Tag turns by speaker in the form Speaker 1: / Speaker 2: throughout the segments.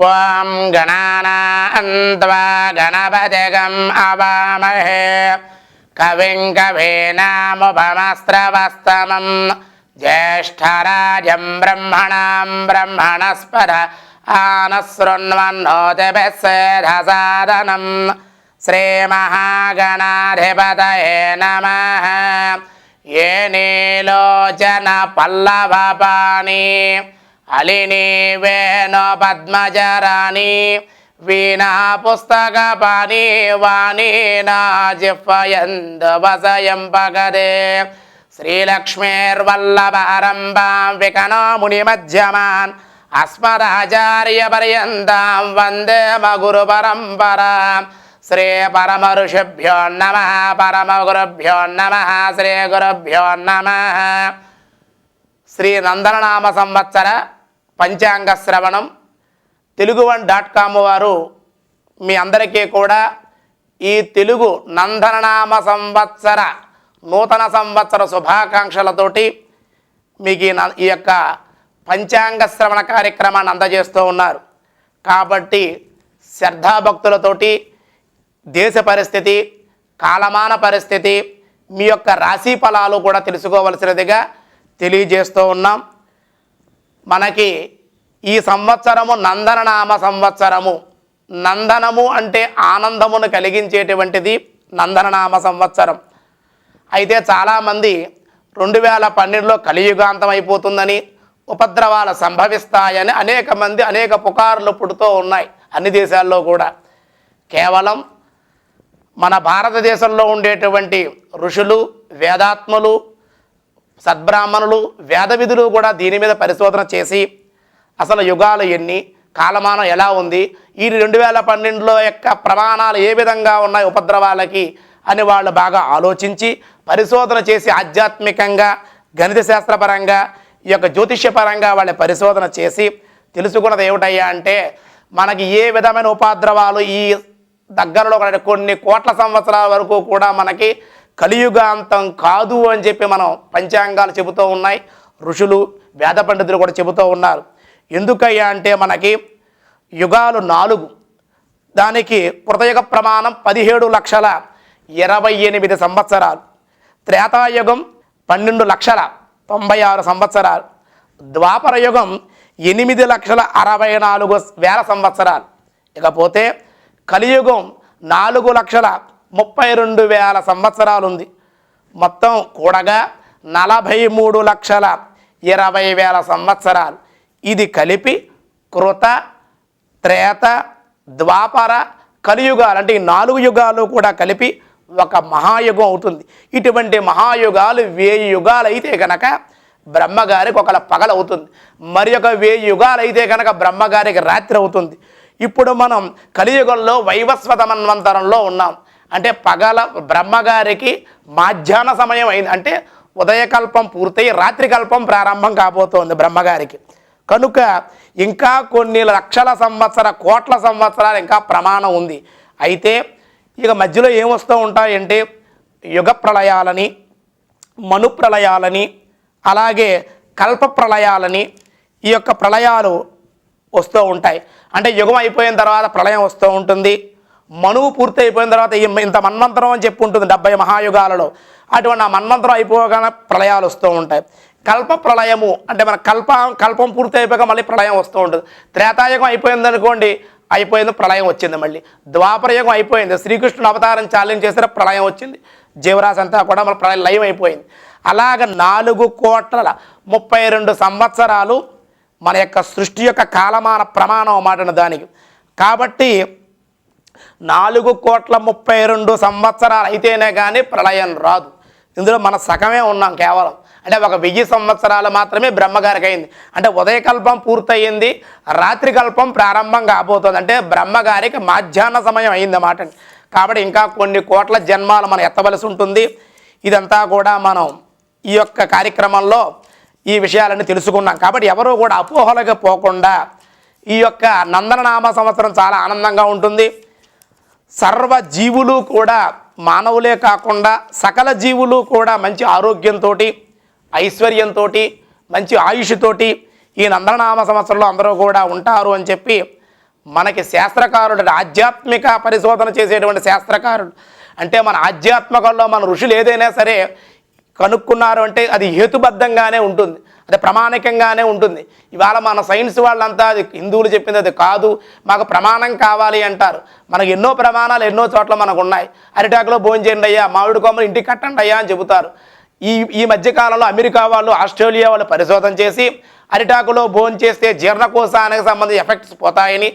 Speaker 1: ఓం గణానాన్త్వా గణపతిగం అవామహే కవిం కవీనాముపమస్త్రవస్తమం జ్యేష్ఠరాజం బ్రహ్మణాం బ్రహ్మణస్పద ఆనశృణ్వన్నోతిభిస్సేదసాదనం శ్రీమహాగణాధిపతయే నమః ఏ నీలోచన పల్లవపాణి అలిని వేణు పద్మజరాణి వీణా పుస్తకపాణి వాణి నా జిహ్వయందు వసయం పగదే శ్రీలక్ష్మీర్వల్లభారంభాం వికనో మునిమధ్యమాన్ అస్మదాచార్యపర్యంతం వందే మగురు పరంపరాం శ్రీ పరమఋషిభ్యో నమః పరమగురుభ్యో నమః శ్రీ గురుభ్యో నమః. శ్రీ నందననామ సంవత్సర పంచాంగ శ్రవణం తెలుగు1.com వారు మీ అందరికీ కూడా ఈ తెలుగు నందననామ సంవత్సర నూతన సంవత్సర శుభాకాంక్షలతోటి మీకు ఈ యొక్క పంచాంగ శ్రవణ కార్యక్రమాన్ని అందజేస్తూ ఉన్నారు. కాబట్టి శ్రద్ధాభక్తులతోటి దేశ పరిస్థితి, కాలమాన పరిస్థితి, మీ యొక్క రాశి ఫలాలు కూడా తెలుసుకోవలసినదిగా తెలియజేస్తూ ఉన్నాం. మనకి ఈ సంవత్సరము నందననామ సంవత్సరము. నందనము అంటే ఆనందమును కలిగించేటువంటిది నందననామ సంవత్సరం. అయితే చాలామంది 2012లో కలియుగాంతం అయిపోతుందని, ఉపద్రవాలు సంభవిస్తాయని అనేక మంది అనేక పుకార్లు పుడుతూ ఉన్నాయి అన్ని దేశాల్లో కూడా. కేవలం మన భారతదేశంలో ఉండేటువంటి ఋషులు, వేదాత్ములు, సద్బ్రాహ్మణులు, వేదవిధులు కూడా దీని మీద పరిశోధన చేసి అసలు యుగాలు ఎన్ని, కాలమానం ఎలా ఉంది, ఈ 2012లో యొక్క ప్రమాణాలు ఏ విధంగా ఉన్నాయి ఉపద్రవాలకి అని వాళ్ళు బాగా ఆలోచించి పరిశోధన చేసి ఆధ్యాత్మికంగా, గణిత శాస్త్రపరంగా, ఈ యొక్క జ్యోతిష్యపరంగా వాళ్ళ పరిశోధన చేసి తెలుసుకున్నది ఏమిటయ్యా అంటే మనకి ఏ విధమైన ఉపద్రవాలు ఈ దగ్గరలో కొన్ని కోట్ల సంవత్సరాల వరకు కూడా మనకి కలియుగాంతం కాదు అని చెప్పి మనం పంచాంగాలు చెబుతూ ఉన్నాయి. ఋషులు, వేద పండితులు కూడా చెబుతూ ఉన్నారు. ఎందుకయ్యా అంటే మనకి యుగాలు 4, దానికి కృతయుగ ప్రమాణం 17,28,000 సంవత్సరాలు, త్రేతాయుగం 12,96,000 సంవత్సరాలు, ద్వాపర యుగం 8,64,000 సంవత్సరాలు, ఇకపోతే కలియుగం 4,32,000 సంవత్సరాలు ఉంది. మొత్తం కూడగా 43,20,000 సంవత్సరాలు. ఇది కలిపి కృత, త్రేత, ద్వాపర, కలియుగాలు అంటే ఈ 4 యుగాలు కూడా కలిపి ఒక మహాయుగం అవుతుంది. ఇటువంటి మహాయుగాలు 1000 యుగాలు అయితే కనుక బ్రహ్మగారికి ఒక పగలు అవుతుంది. మరి ఒక 1000 యుగాలు అయితే కనుక బ్రహ్మగారికి రాత్రి అవుతుంది. ఇప్పుడు మనం కలియుగంలో వైవస్వత మన్వంతరంలో ఉన్నాం. అంటే పగల బ్రహ్మగారికి మధ్యాహ్న సమయం అయింది. అంటే ఉదయకల్పం పూర్తయి రాత్రికల్పం ప్రారంభం కాబోతోంది బ్రహ్మగారికి. కనుక ఇంకా కొన్ని లక్షల సంవత్సర, కోట్ల సంవత్సరాలు ఇంకా ప్రమాణం ఉంది. అయితే ఇక మధ్యలో ఏమొస్తూ ఉంటాయంటే యుగ ప్రళయాలని, మను ప్రళయాలని, అలాగే కల్ప ప్రళయాలని, ఈ యొక్క ప్రళయాలు వస్తూ ఉంటాయి. అంటే యుగం అయిపోయిన తర్వాత ప్రళయం వస్తూ ఉంటుంది. మనువు పూర్తి అయిపోయిన తర్వాత ఇంత మన్వంతరం అని చెప్పి ఉంటుంది 70 మహాయుగాలలో. అటువంటి ఆ మన్వంతరం అయిపోగానే ప్రళయాలు వస్తూ ఉంటాయి. కల్ప ప్రళయము అంటే మన కల్పం పూర్తి అయిపోయాక మళ్ళీ ప్రళయం వస్తూ ఉంటుంది. త్రేతాయుగం అయిపోయింది అనుకోండి, అయిపోయింది, ప్రళయం వచ్చింది. మళ్ళీ ద్వాపరయుగం అయిపోయింది, శ్రీకృష్ణుడు అవతారం చాలించేసరి ప్రళయం వచ్చింది, జీవరాశి అంతా కూడా మన ప్రళయం లయం అయిపోయింది. అలాగ 4,32 సంవత్సరాలు మన యొక్క సృష్టి యొక్క కాలమాన ప్రమాణం అన్నమాట దానికి. కాబట్టి 4,32 సంవత్సరాలు అయితేనే కానీ ప్రళయం రాదు. ఇందులో మన సగమే ఉన్నాం కేవలం. అంటే ఒక 1000 సంవత్సరాలు మాత్రమే బ్రహ్మగారికి అయింది. అంటే ఉదయకల్పం పూర్తయింది, రాత్రికల్పం ప్రారంభం కాబోతుంది. అంటే బ్రహ్మగారికి మధ్యాహ్న సమయం అయిందన్నమాట. కాబట్టి ఇంకా కొన్ని కోట్ల జన్మాలు మనం ఎత్తవలసి ఉంటుంది. ఇదంతా కూడా మనం ఈ యొక్క కార్యక్రమంలో ఈ విషయాలన్నీ తెలుసుకున్నాం. కాబట్టి ఎవరూ కూడా అపోహలకు పోకుండా ఈ యొక్క నందననామ సంవత్సరం చాలా ఆనందంగా ఉంటుంది. సర్వ జీవులు కూడా, మానవులే కాకుండా సకల జీవులు కూడా మంచి ఆరోగ్యంతో, ఐశ్వర్యంతో, మంచి ఆయుష్తోటి ఈ నందననామ సంవత్సరంలో అందరూ కూడా ఉంటారు అని చెప్పి మనకి శాస్త్రకారుడు, ఆధ్యాత్మిక పరిశోధన చేసేటువంటి శాస్త్రకారుడు, అంటే మన ఆధ్యాత్మికంలో మన ఋషులు ఏదైనా సరే కనుక్కున్నారు అంటే అది హేతుబద్ధంగానే ఉంటుంది, అది ప్రామాణికంగానే ఉంటుంది. ఇవాళ మన సైన్స్ వాళ్ళంతా అది హిందువులు చెప్పింది అది కాదు, మాకు ప్రమాణం కావాలి అంటారు. మనకు ఎన్నో ప్రమాణాలు ఎన్నో చోట్ల మనకు ఉన్నాయి. అరిటాకులో భోజనం చేయండి అయ్యా, మామిడి కొమ్మలు ఇంటికి కట్టండి అయ్యా అని చెబుతారు. ఈ మధ్యకాలంలో అమెరికా వాళ్ళు, ఆస్ట్రేలియా వాళ్ళు పరిశోధన చేసి అరిటాకులో భోజనం చేస్తే జీర్ణకోశానికి సంబంధించి ఎఫెక్ట్స్ పోతాయని,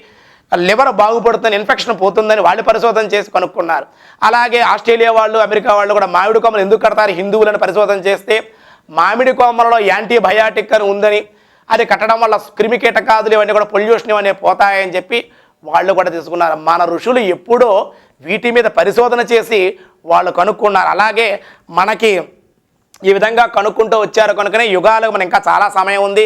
Speaker 1: లివర్ బాగుపడుతుంది, ఇన్ఫెక్షన్ పోతుందని వాళ్ళు పరిశోధన చేసి కనుక్కున్నారు. అలాగే ఆస్ట్రేలియా వాళ్ళు, అమెరికా వాళ్ళు కూడా మామిడి కొమ్మలు ఎందుకు కడతారు హిందువులను పరిశోధన చేస్తే మామిడి కొమ్మలలో యాంటీబయాటిక్ అని ఉందని, అది కట్టడం వల్ల క్రిమికీటకాదులు ఇవన్నీ కూడా పొల్యూషన్ ఇవన్నీ పోతాయని చెప్పి వాళ్ళు కూడా తీసుకున్నారు. మన ఋషులు ఎప్పుడో వీటి మీద పరిశోధన చేసి వాళ్ళు కనుక్కున్నారు. అలాగే మనకి ఈ విధంగా కనుక్కుంటూ వచ్చారు కనుకనే యుగాలకు మనం ఇంకా చాలా సమయం ఉంది.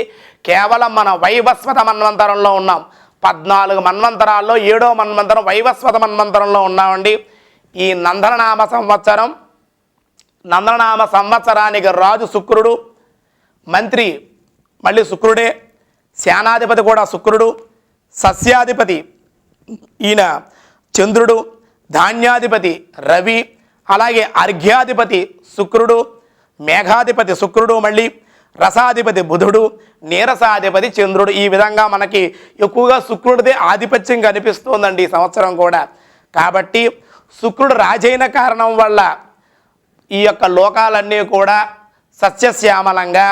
Speaker 1: కేవలం మన వైవస్వత మన్వంతరంలో ఉన్నాం. 14 మన్వంతరాల్లో 7వ మన్వంతరం వైవస్వత మన్వంతరంలో ఉన్నామండి. ఈ నందననామ సంవత్సరానికి రాజు శుక్రుడు, మంత్రి మళ్ళీ శుక్రుడే, సేనాధిపతి కూడా శుక్రుడు, సస్యాధిపతి ఈయన చంద్రుడు, ధాన్యాధిపతి రవి, అలాగే అర్ఘ్యాధిపతి శుక్రుడు, మేఘాధిపతి శుక్రుడు, మళ్ళీ రసాధిపతి బుధుడు, నీరసాధిపతి చంద్రుడు. ఈ విధంగా మనకి ఎక్కువగా శుక్రుడిదే ఆధిపత్యం కనిపిస్తోందండి ఈ సంవత్సరం కూడా. కాబట్టి శుక్రుడు రాజైన కారణం వల్ల ఈ యొక్క లోకాలన్నీ కూడా సస్యశ్యామలంగా,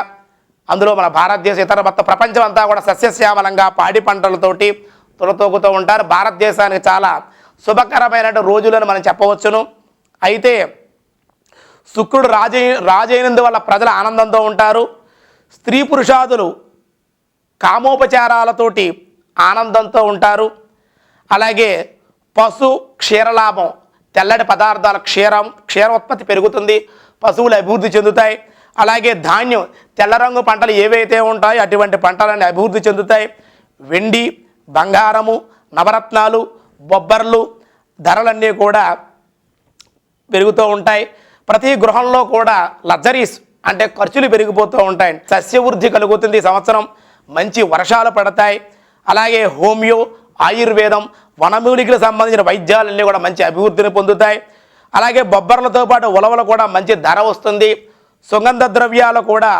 Speaker 1: అందులో మన భారతదేశం ఇతర మొత్తం ప్రపంచం అంతా కూడా సస్యశ్యామలంగా పాడి పంటలతోటి తులతూగుతూ ఉంటారు. భారతదేశానికి చాలా శుభకరమైన రోజులను మనం చెప్పవచ్చును. అయితే శుక్రుడు రాజైనందువల్ల ప్రజలు ఆనందంతో ఉంటారు. స్త్రీ పురుషాదులు కామోపచారాలతోటి ఆనందంతో ఉంటారు. అలాగే పశు క్షీరలాభం, తెల్లటి పదార్థాల క్షీరోత్పత్తి పెరుగుతుంది, పశువులు అభివృద్ధి చెందుతాయి. అలాగే ధాన్యం, తెల్ల రంగు పంటలు ఏవైతే ఉంటాయో అటువంటి పంటలన్నీ అభివృద్ధి చెందుతాయి. వెండి, బంగారము, నవరత్నాలు, బొబ్బర్లు ధరలన్నీ కూడా పెరుగుతూ ఉంటాయి. ప్రతి గృహంలో కూడా లగ్జరీస్ అంటే ఖర్చులు పెరిగిపోతూ ఉంటాయి. సస్యవృద్ధి కలుగుతుంది ఈ సంవత్సరం, మంచి వర్షాలు పడతాయి. అలాగే హోమియో, ఆయుర్వేదం, వనమూలికలకు సంబంధించిన వైద్యాలన్నీ కూడా మంచి అభివృద్ధిని పొందుతాయి. అలాగే బొబ్బర్లతో పాటు ఉలవలు కూడా మంచి ధర వస్తుంది. సుగంధ ద్రవ్యాలు కూడా,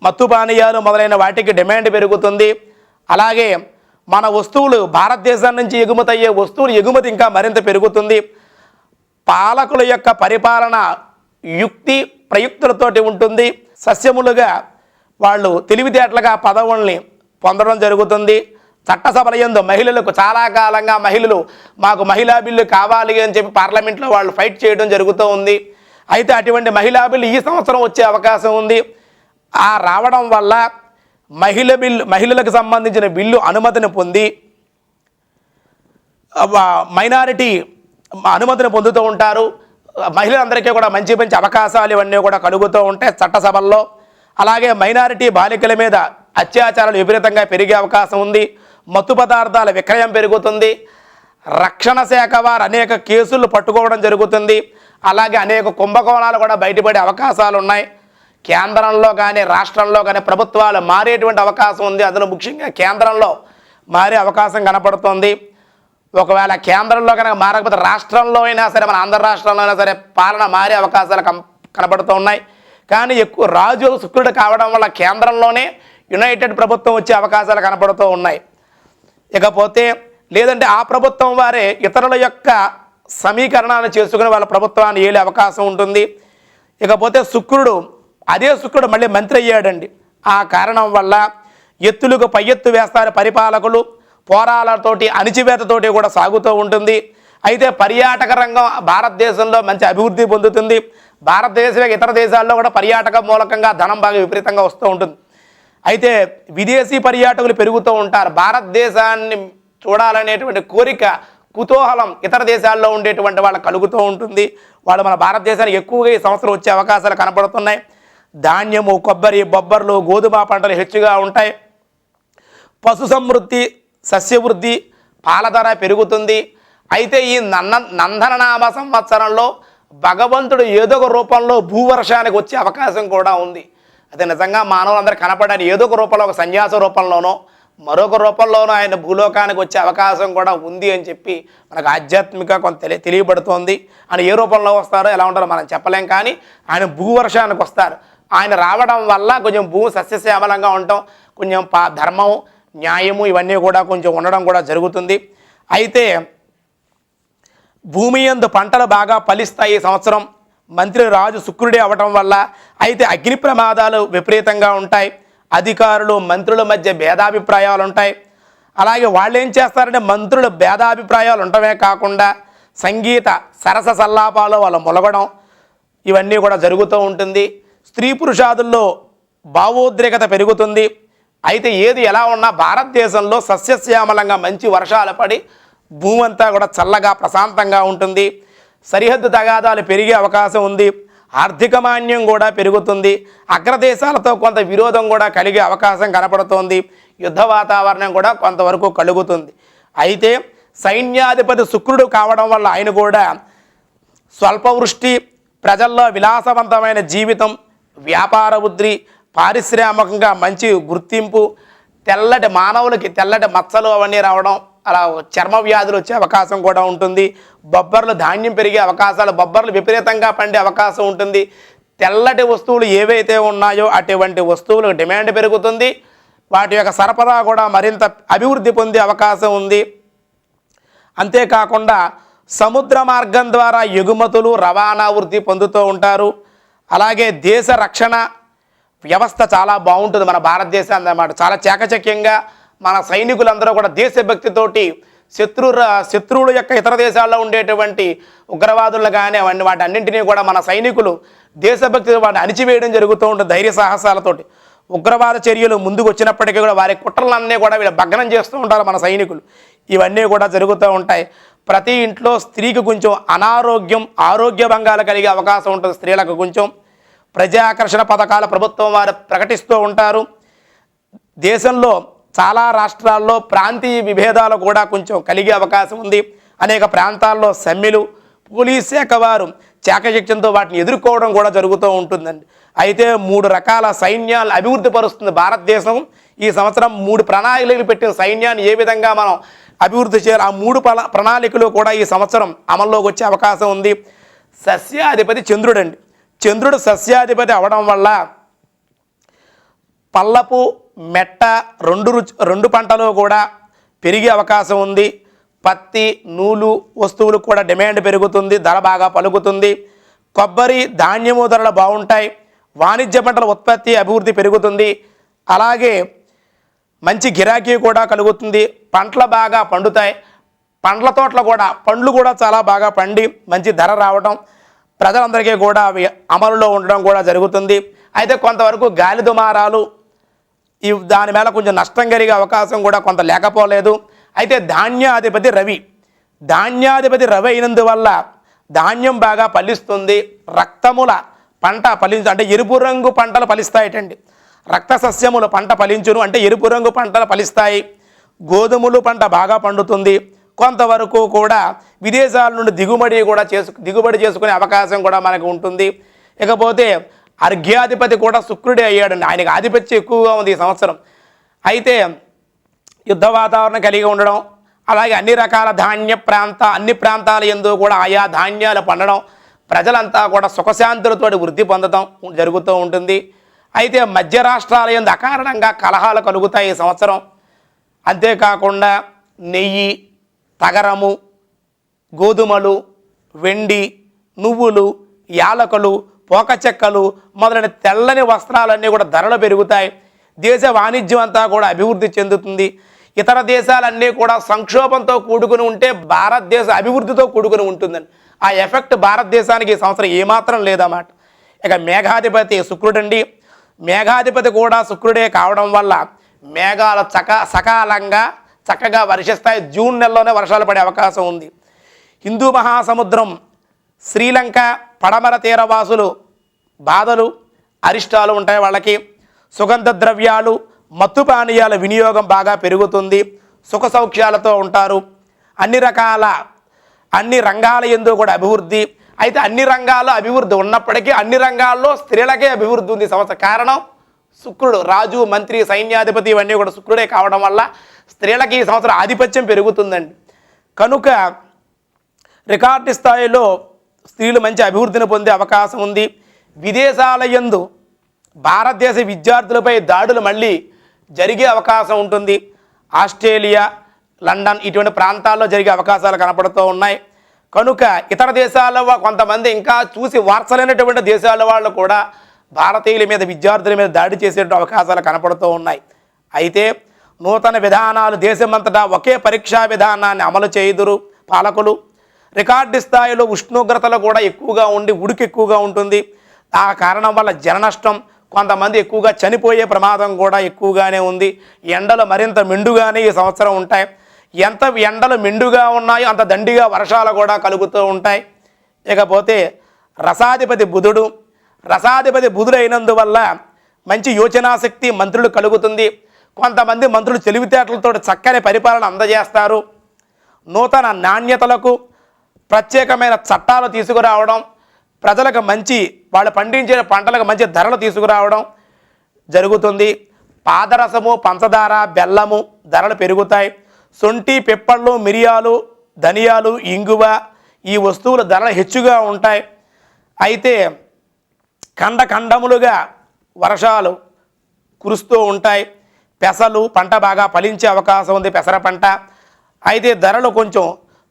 Speaker 1: మత్తు పానీయాలు మొదలైన వాటికి డిమాండ్ పెరుగుతుంది. అలాగే మన వస్తువులు, భారతదేశం నుంచి ఎగుమతి అయ్యే వస్తువులు ఎగుమతి ఇంకా మరింత పెరుగుతుంది. పాలకుల యొక్క పరిపాలన యుక్తి ప్రయుక్తులతోటి ఉంటుంది. సస్యములుగా వాళ్ళు తెలివితేటలుగా పదవుల్ని పొందడం జరుగుతుంది. చట్టసభల యందు మహిళలకు చాలా కాలంగా మహిళలు మాకు మహిళా బిల్లు కావాలి అని చెప్పి పార్లమెంట్లో వాళ్ళు ఫైట్ చేయడం జరుగుతూ ఉంది. అయితే అటువంటి మహిళా బిల్లు ఈ సంవత్సరం వచ్చే అవకాశం ఉంది. ఆ రావడం వల్ల మహిళలకు సంబంధించిన బిల్లు అనుమతిని పొంది మైనారిటీ అనుమతిని పొందుతూ ఉంటారు. మహిళలందరికీ కూడా మంచి మంచి అవకాశాలు ఇవన్నీ కూడా కలుగుతూ ఉంటాయి చట్టసభల్లో. అలాగే మైనారిటీ బాలికల మీద అత్యాచారాలు విపరీతంగా పెరిగే అవకాశం ఉంది. మత్తు పదార్థాల విక్రయం పెరుగుతుంది. రక్షణ శాఖ వారు అనేక కేసులు పట్టుకోవడం జరుగుతుంది. అలాగే అనేక కుంభకోణాలు కూడా బయటపడే అవకాశాలు ఉన్నాయి. కేంద్రంలో కానీ రాష్ట్రంలో కానీ ప్రభుత్వాలు మారేటువంటి అవకాశం ఉంది. అందులో ముఖ్యంగా కేంద్రంలో మారే అవకాశం కనపడుతుంది. ఒకవేళ కేంద్రంలో కనుక మారకపోతే రాష్ట్రంలో అయినా సరే, మన ఆంధ్ర రాష్ట్రంలో అయినా సరే పాలన మారే అవకాశాలు కనపడుతూ ఉన్నాయి. కానీ ఎక్కువ రాజు శుక్రుడు కావడం వల్ల కేంద్రంలోనే యునైటెడ్ ప్రభుత్వం వచ్చే అవకాశాలు కనపడుతూ ఉన్నాయి. ఇకపోతే లేదంటే ఆ ప్రభుత్వం వారే ఇతరుల యొక్క సమీకరణాన్ని చేసుకుని వాళ్ళ ప్రభుత్వాన్ని ఏలే అవకాశం ఉంటుంది. ఇకపోతే అదే శుక్రుడు మళ్ళీ మంత్రి అయ్యాడండి. ఆ కారణం వల్ల ఎత్తులకు పై ఎత్తు వేస్తారు పరిపాలకులు. పోరాలతోటి అణిచివేతతోటి కూడా సాగుతూ ఉంటుంది. అయితే పర్యాటక రంగం భారతదేశంలో మంచి అభివృద్ధి పొందుతుంది. భారతదేశం ఇతర దేశాల్లో కూడా పర్యాటక మూలకంగా ధనం బాగా విపరీతంగా వస్తూ ఉంటుంది. అయితే విదేశీ పర్యాటకులు పెరుగుతూ ఉంటారు. భారతదేశాన్ని చూడాలనేటువంటి కోరిక, కుతూహలం ఇతర దేశాల్లో ఉండేటువంటి వాళ్ళకి కలుగుతూ ఉంటుంది. వాళ్ళు మన భారతదేశానికి ఎక్కువగా ఈ సంవత్సరం వచ్చే అవకాశాలు కనపడుతున్నాయి. ధాన్యము, కొబ్బరి, బొబ్బర్లు, గోధుమ పంటలు హెచ్చుగా ఉంటాయి. పశు సమృద్ధి, సస్యవృద్ధి, పాల ధర పెరుగుతుంది. అయితే ఈ నందననామ సంవత్సరంలో భగవంతుడు ఏదో ఒక రూపంలో భూవర్షానికి వచ్చే అవకాశం కూడా ఉంది. అయితే నిజంగా మానవులందరూ కనపడని ఏదో ఒక రూపంలో, ఒక సన్యాస రూపంలోనో, మరొక రూపంలోనూ ఆయన భూలోకానికి వచ్చే అవకాశం కూడా ఉంది అని చెప్పి మనకు ఆధ్యాత్మిక కొంత తెలియబడుతోంది. ఆయన ఏ రూపంలో వస్తారో ఎలా ఉంటారో మనం చెప్పలేం, కానీ ఆయన భూవర్షానికి వస్తారు. ఆయన రావడం వల్ల కొంచెం భూమి సస్యశ్యామలంగా ఉండటం, కొంచెం ధర్మం న్యాయము ఇవన్నీ కూడా కొంచెం ఉండడం కూడా జరుగుతుంది. అయితే భూమి యందు పంటలు బాగా ఫలిస్తాయి ఈ సంవత్సరం. మంత్రి రాజు శుక్రుడే అవ్వటం వల్ల అయితే అగ్ని ప్రమాదాలు విపరీతంగా ఉంటాయి. అధికారులు మంత్రుల మధ్య భేదాభిప్రాయాలు ఉంటాయి. అలాగే వాళ్ళు ఏం చేస్తారంటే మంత్రులు భేదాభిప్రాయాలు ఉండటమే కాకుండా సంగీత సరస సల్లాపాలు వాళ్ళు మొలగడం ఇవన్నీ కూడా జరుగుతూ ఉంటుంది. స్త్రీ పురుషాదుల్లో భావోద్రేకత పెరుగుతుంది. అయితే ఏది ఎలా ఉన్నా భారతదేశంలో సస్యశ్యామలంగా మంచి వర్షాలు పడి భూమి అంతా కూడా చల్లగా ప్రశాంతంగా ఉంటుంది. సరిహద్దు తగాదాలు పెరిగే అవకాశం ఉంది. ఆర్థిక మాన్యం కూడా పెరుగుతుంది. అగ్రదేశాలతో కొంత విరోధం కూడా కలిగే అవకాశం కనపడుతోంది. యుద్ధ వాతావరణం కూడా కొంతవరకు కలుగుతుంది. అయితే సైన్యాధిపతి శుక్రుడు కావడం వల్ల ఆయన కూడా స్వల్పవృష్టి, ప్రజల్లో విలాసవంతమైన జీవితం, వ్యాపార వృద్ధి, పారిశ్రామికంగా మంచి గుర్తింపు, తెల్లటి మానవులకి తెల్లటి మచ్చలు అవన్నీ రావడం, అలా చర్మ వ్యాధులు వచ్చే అవకాశం కూడా ఉంటుంది. బొబ్బర్లు ధాన్యం పెరిగే అవకాశాలు, బొబ్బర్లు విపరీతంగా పండే అవకాశం ఉంటుంది. తెల్లటి వస్తువులు ఏవైతే ఉన్నాయో అటువంటి వస్తువులకు డిమాండ్ పెరుగుతుంది. వాటి యొక్క సరఫరా కూడా మరింత అభివృద్ధి పొందే అవకాశం ఉంది. అంతేకాకుండా సముద్ర మార్గం ద్వారా ఎగుమతులు రవాణా వృద్ధి పొందుతూ ఉంటారు. అలాగే దేశ రక్షణ వ్యవస్థ చాలా బాగుంటుంది మన భారతదేశం అన్నమాట. చాలా చాకచక్యంగా మన సైనికులందరూ కూడా దేశభక్తితోటి శత్రువుల యొక్క ఇతర దేశాల్లో ఉండేటువంటి ఉగ్రవాదులు కానీ అవన్నీ వాటి అన్నింటినీ కూడా మన సైనికులు దేశభక్తి వాటిని అణిచివేయడం జరుగుతూ ఉంటుంది. ధైర్య సాహసాలతోటి ఉగ్రవాద చర్యలు ముందుకు వచ్చినప్పటికీ కూడా వారి కుట్రలన్నీ కూడా వీళ్ళు భగ్నం చేస్తూ ఉంటారు మన సైనికులు. ఇవన్నీ కూడా జరుగుతూ ఉంటాయి. ప్రతి ఇంట్లో స్త్రీకి కొంచెం అనారోగ్యం, ఆరోగ్య భంగాలు కలిగే అవకాశం ఉంటుంది. స్త్రీలకు కొంచెం ప్రజాకర్షణ పథకాల ప్రభుత్వం వారు ప్రకటిస్తూ ఉంటారు. దేశంలో చాలా రాష్ట్రాల్లో ప్రాంతీయ విభేదాలు కూడా కొంచెం కలిగే అవకాశం ఉంది. అనేక ప్రాంతాల్లో సమ్మెలు, పోలీస్ శాఖ వారు చాకచక్యంతో వాటిని ఎదుర్కోవడం కూడా జరుగుతూ ఉంటుందండి. అయితే 3 రకాల సైన్యాలు అభివృద్ధి పరుస్తుంది భారతదేశం. ఈ సంవత్సరం 3 ప్రణాళికలు పెట్టిన సైన్యాన్ని ఏ విధంగా మనం అభివృద్ధి చేయాలి, ఆ 3 ప్రణాళికలు కూడా ఈ సంవత్సరం అమల్లోకి వచ్చే అవకాశం ఉంది. సస్యాధిపతి చంద్రుడండి. చంద్రుడు సస్యాధిపతి అవడం వల్ల పల్లపు, మెట్ట రెండు పంటలు కూడా పెరిగే అవకాశం ఉంది. పత్తి, నూలు వస్తువులు కూడా డిమాండ్ పెరుగుతుంది, ధర బాగా పలుకుతుంది. కొబ్బరి, ధాన్యము ధరలు బాగుంటాయి. వాణిజ్య పంటల ఉత్పత్తి అభివృద్ధి పెరుగుతుంది. అలాగే మంచి గిరాకీ కూడా కలుగుతుంది. పంటలు బాగా పండుతాయి. పండ్ల తోటలు కూడా పండ్లు కూడా చాలా బాగా పండి మంచి ధర రావడం, ప్రజలందరికీ కూడా అవి అమలులో ఉండడం కూడా జరుగుతుంది. అయితే కొంతవరకు గాలి దుమారాలు దాని మీద కొంచెం నష్టం కలిగే అవకాశం కూడా కొంత లేకపోలేదు. అయితే ధాన్యాధిపతి రవి అయినందువల్ల ధాన్యం బాగా ఫలిస్తుంది. రక్తముల పంట ఫలించు అంటే ఎరుపు రంగు పంటలు ఫలిస్తాయటండి. రక్త సస్యములు పంట ఫలించును అంటే ఎరుపు రంగు పంటలు ఫలిస్తాయి. గోధుమలు పంట బాగా పండుతుంది. కొంతవరకు కూడా విదేశాల నుండి దిగుబడి చేసుకునే అవకాశం కూడా మనకు ఉంటుంది. ఇకపోతే అర్ఘ్యాధిపతి కూడా శుక్రుడే అయ్యాడండి. ఆయనకు ఆధిపత్యం ఎక్కువగా ఉంది ఈ సంవత్సరం. అయితే యుద్ధ వాతావరణం కలిగి ఉండడం, అలాగే అన్ని రకాల అన్ని ప్రాంతాల యందు కూడా ఆయా ధాన్యాలు పండడం, ప్రజలంతా కూడా సుఖశాంతులతో వృద్ధి పొందడం జరుగుతూ ఉంటుంది. అయితే మధ్య రాష్ట్రాల యందు అకారణంగా కలహాలు కలుగుతాయి ఈ సంవత్సరం. అంతేకాకుండా నెయ్యి, తగరము, గోధుమలు, వెండి, నువ్వులు, యాలకులు, పోక చెక్కలు మొదలైన తెల్లని వస్త్రాలన్నీ కూడా ధరలు పెరుగుతాయి. దేశ వాణిజ్యం అంతా కూడా అభివృద్ధి చెందుతుంది. ఇతర దేశాలన్నీ కూడా సంక్షోభంతో కూడుకుని ఉంటే భారతదేశ అభివృద్ధితో కూడుకుని ఉంటుందని ఆ ఎఫెక్ట్ భారతదేశానికి ఈ సంవత్సరం ఏమాత్రం లేదన్నమాట. ఇక మేఘాధిపతి శుక్రుడండి. మేఘాధిపతి కూడా శుక్రుడే కావడం వల్ల మేఘాలు సకాలంగా చక్కగా వర్షిస్తాయి. జూన్ నెలలోనే వర్షాలు పడే అవకాశం ఉంది. హిందూ మహాసముద్రం, శ్రీలంక పడమర తీరవాసులు బాధలు, అరిష్టాలు ఉంటాయి వాళ్ళకి. సుగంధ ద్రవ్యాలు, మత్తు పానీయాల వినియోగం బాగా పెరుగుతుంది. సుఖ సౌఖ్యాలతో ఉంటారు. అన్ని రంగాల యందు కూడా అభివృద్ధి. అయితే అన్ని రంగాల్లో అభివృద్ధి ఉన్నప్పటికీ అన్ని రంగాల్లో స్త్రీలకే అభివృద్ధి ఉంది సంవత్సరం. కారణం శుక్రుడు రాజు, మంత్రి, సైన్యాధిపతి ఇవన్నీ కూడా శుక్రుడే కావడం వల్ల స్త్రీలకి ఈ సంవత్సరం ఆధిపత్యం పెరుగుతుందండి. కనుక రికార్డు స్థాయిలో స్త్రీలు మంచి అభివృద్ధిని పొందే అవకాశం ఉంది. విదేశాల యందు భారతదేశ విద్యార్థులపై దాడులు మళ్ళీ జరిగే అవకాశం ఉంటుంది. ఆస్ట్రేలియా, లండన్ ఇటువంటి ప్రాంతాల్లో జరిగే అవకాశాలు కనపడుతూ ఉన్నాయి. కనుక ఇతర దేశాల కొంతమంది ఇంకా చూసి వార్చలేనటువంటి దేశాల వాళ్ళు కూడా భారతీయుల మీద, విద్యార్థుల మీద దాడి చేసే అవకాశాలు కనపడుతూ ఉన్నాయి. అయితే నూతన విధానాలు దేశమంతటా ఒకే పరీక్షా విధానాన్ని అమలు చేయుదురు పాలకులు. రికార్డు స్థాయిలో ఉష్ణోగ్రతలు కూడా ఎక్కువగా ఉండి ఉడికి ఎక్కువగా ఉంటుంది. ఆ కారణం వల్ల జన నష్టం, కొంతమంది ఎక్కువగా చనిపోయే ప్రమాదం కూడా ఎక్కువగానే ఉంది. ఎండలు మరింత మెండుగానే ఈ సంవత్సరం ఉంటాయి. ఎంత ఎండలు మెండుగా ఉన్నాయో అంత దండిగా వర్షాలు కూడా కలుగుతూ ఉంటాయి. ఇకపోతే రసాధిపతి బుధుడు అయినందువల్ల మంచి యోచనాశక్తి మంత్రులు కలుగుతుంది. కొంతమంది మంత్రులు తెలివితేటలతో చక్కని పరిపాలన అందజేస్తారు. నూతన నాణ్యతలకు ప్రత్యేకమైన చట్టాలు తీసుకురావడం, ప్రజలకు మంచి వాళ్ళు పండించే పంటలకు మంచి ధరలు తీసుకురావడం జరుగుతుంది. పాదరసము, పంచదార, బెల్లము ధరలు పెరుగుతాయి. శొంఠి, పిప్పళ్ళు, మిరియాలు, ధనియాలు, ఇంగువ ఈ వస్తువుల ధరలు హెచ్చుగా ఉంటాయి. అయితే ఖండములుగా వర్షాలు కురుస్తూ ఉంటాయి. పెసలు పంట బాగా ఫలించే అవకాశం ఉంది, పెసర పంట. అయితే ధరలు కొంచెం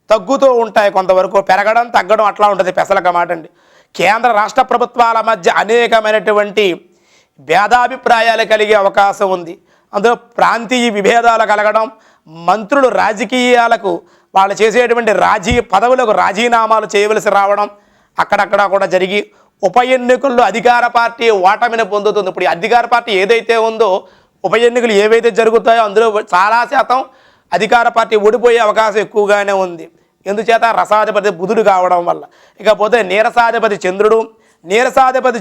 Speaker 1: తగ్గుతూ ఉంటాయి, కొంతవరకు పెరగడం తగ్గడం అట్లా ఉంటుంది పెసలకు మాట అండి. కేంద్ర రాష్ట్ర ప్రభుత్వాల మధ్య అనేకమైనటువంటి భేదాభిప్రాయాలు కలిగే అవకాశం ఉంది. అందులో ప్రాంతీయ విభేదాలు కలగడం, మంత్రులు రాజకీయాలకు వాళ్ళు చేసేటువంటి పదవులకు రాజీనామాలు చేయవలసి రావడం అక్కడక్కడ కూడా జరిగి ఉప ఎన్నికల్లో అధికార పార్టీ ఓటమిని పొందుతుంది. ఇప్పుడు అధికార పార్టీ ఏదైతే ఉందో ఉప ఎన్నికలు ఏవైతే జరుగుతాయో అందులో చాలా శాతం అధికార పార్టీ ఓడిపోయే అవకాశం ఎక్కువగానే ఉంది. ఎందుచేత రసాధిపతి బుధుడు కావడం వల్ల. ఇకపోతే నీరసాధిపతి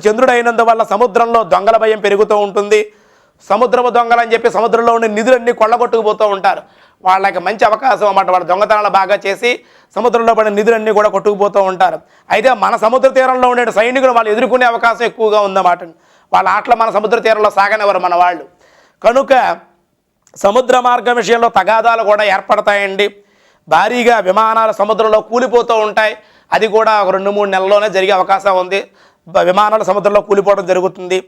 Speaker 1: చంద్రుడు అయినందువల్ల సముద్రంలో దొంగల భయం పెరుగుతూ ఉంటుంది. సముద్రపు దొంగలని చెప్పి సముద్రంలో ఉండే నిధులన్నీ కొల్లగొట్టుకుపోతూ ఉంటారు. వాళ్ళకి మంచి అవకాశం అన్నమాట. వాళ్ళు దొంగతనాలు బాగా చేసి సముద్రంలో పడిన నిధులన్నీ కూడా కొట్టుకుపోతూ ఉంటారు. అయితే మన సముద్ర తీరంలో ఉండే సైనికులు వాళ్ళు ఎదుర్కొనే అవకాశం ఎక్కువగా ఉందన్నమాట. వాళ్ళ ఆటలు మన సముద్ర తీరంలో సాగనివ్వరు మన వాళ్ళు. కనుక సముద్ర మార్గం విషయంలో తగాదాలు కూడా ఏర్పడతాయండి. భారీగా విమానాలు సముద్రంలో కూలిపోతూ ఉంటాయి. అది కూడా ఒక 2-3 నెలల్లోనే జరిగే అవకాశం ఉంది. విమానాలు సముద్రంలో కూలిపోవడం జరుగుతుంది.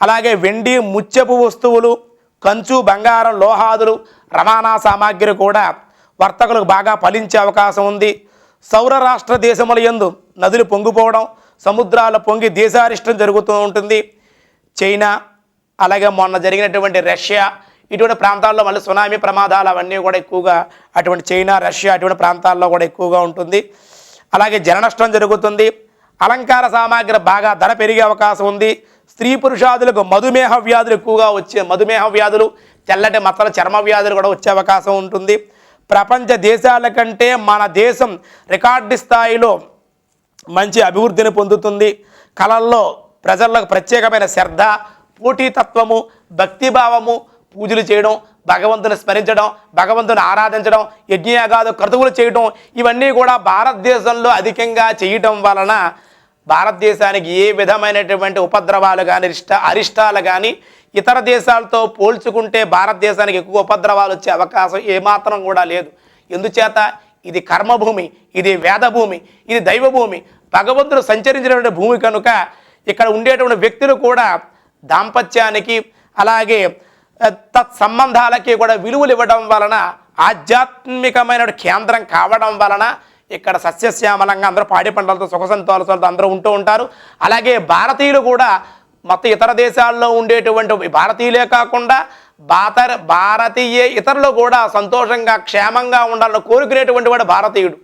Speaker 1: అలాగే వెండి, ముత్యపు వస్తువులు, కంచు, బంగారం, లోహాదులు, రవాణా సామాగ్రి కూడా వర్తకులకు బాగా ఫలించే అవకాశం ఉంది. సౌర రాష్ట్ర దేశముల యందు నదులు పొంగిపోవడం, సముద్రాలు పొంగి దేశారిష్టం జరుగుతూ ఉంటుంది. చైనా, అలాగే మొన్న జరిగినటువంటి రష్యా ఇటువంటి ప్రాంతాల్లో మళ్ళీ సునామీ ప్రమాదాలు అవన్నీ కూడా ఎక్కువగా అటువంటి చైనా, రష్యా అటువంటి ప్రాంతాల్లో కూడా ఎక్కువగా ఉంటుంది. అలాగే జన నష్టం జరుగుతుంది. అలంకార సామాగ్రి బాగా ధర పెరిగే అవకాశం ఉంది. స్త్రీ పురుషాదులకు మధుమేహ వ్యాధులు ఎక్కువగా మధుమేహ వ్యాధులు, తెల్లటి మచ్చల చర్మ వ్యాధులు కూడా వచ్చే అవకాశం ఉంటుంది. ప్రపంచ దేశాల కంటే మన దేశం రికార్డు స్థాయిలో మంచి అభివృద్ధిని పొందుతుంది. కళల్లో ప్రజలకు ప్రత్యేకమైన శ్రద్ధ, పోటీతత్వము, భక్తిభావము, పూజలు చేయడం, భగవంతుని స్మరించడం, భగవంతుని ఆరాధించడం, యజ్ఞయాగాదు క్రతువులు చేయడం ఇవన్నీ కూడా భారతదేశంలో అధికంగా చేయటం వలన భారతదేశానికి ఏ విధమైనటువంటి ఉపద్రవాలు కానీ అరిష్టాలు కానీ ఇతర దేశాలతో పోల్చుకుంటే భారతదేశానికి ఎక్కువ ఉపద్రవాలు వచ్చే అవకాశం ఏమాత్రం కూడా లేదు. ఎందుచేత ఇది కర్మభూమి, ఇది వేదభూమి, ఇది దైవభూమి, భగవంతుడు సంచరించినటువంటి భూమి. కనుక ఇక్కడ ఉండేటువంటి వ్యక్తులు కూడా దాంపత్యానికి అలాగే తత్సంబంధాలకి కూడా విలువలు ఇవ్వడం వలన ఆధ్యాత్మికమైన కేంద్రం కావడం వలన ఇక్కడ సస్యశ్యామలంగా అందరూ పాడి పంటలతో సుఖ సంతోషాలతో అందరూ ఉంటూ ఉంటారు. అలాగే భారతీయులు కూడా మొత్తం ఇతర దేశాల్లో ఉండేటువంటి భారతీయులే కాకుండా భారతీయ ఇతరులు కూడా సంతోషంగా క్షేమంగా ఉండాలని కోరుకునేటువంటి వాడు భారతీయుడు.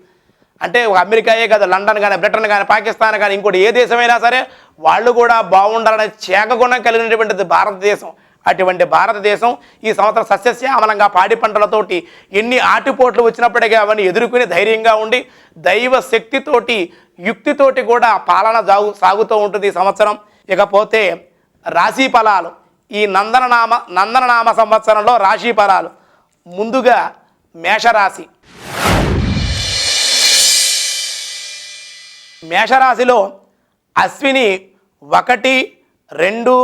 Speaker 1: అంటే అమెరికాయే కదా, లండన్ కానీ, బ్రిటన్ కానీ, పాకిస్తాన్ కానీ, ఇంకోటి ఏ దేశమైనా సరే వాళ్ళు కూడా బాగుండాలనే చేకగుణం కలిగినటువంటిది భారతదేశం. అటువంటి భారతదేశం ఈ సంవత్సరం సస్యశ్యామలంగా పాడి పంటలతోటి ఎన్ని ఆటిపోట్లు వచ్చినప్పటికీ అవన్నీ ఎదుర్కొని ధైర్యంగా ఉండి దైవ శక్తితోటి యుక్తితోటి కూడా పాలన సాగుతూ ఉంటుంది ఈ సంవత్సరం. ఇకపోతే రాశి ఫలాలు, ఈ నందననామ సంవత్సరంలో రాశి ఫలాలు. ముందుగా మేషరాశి. మేషరాశిలో అశ్విని 1, 2,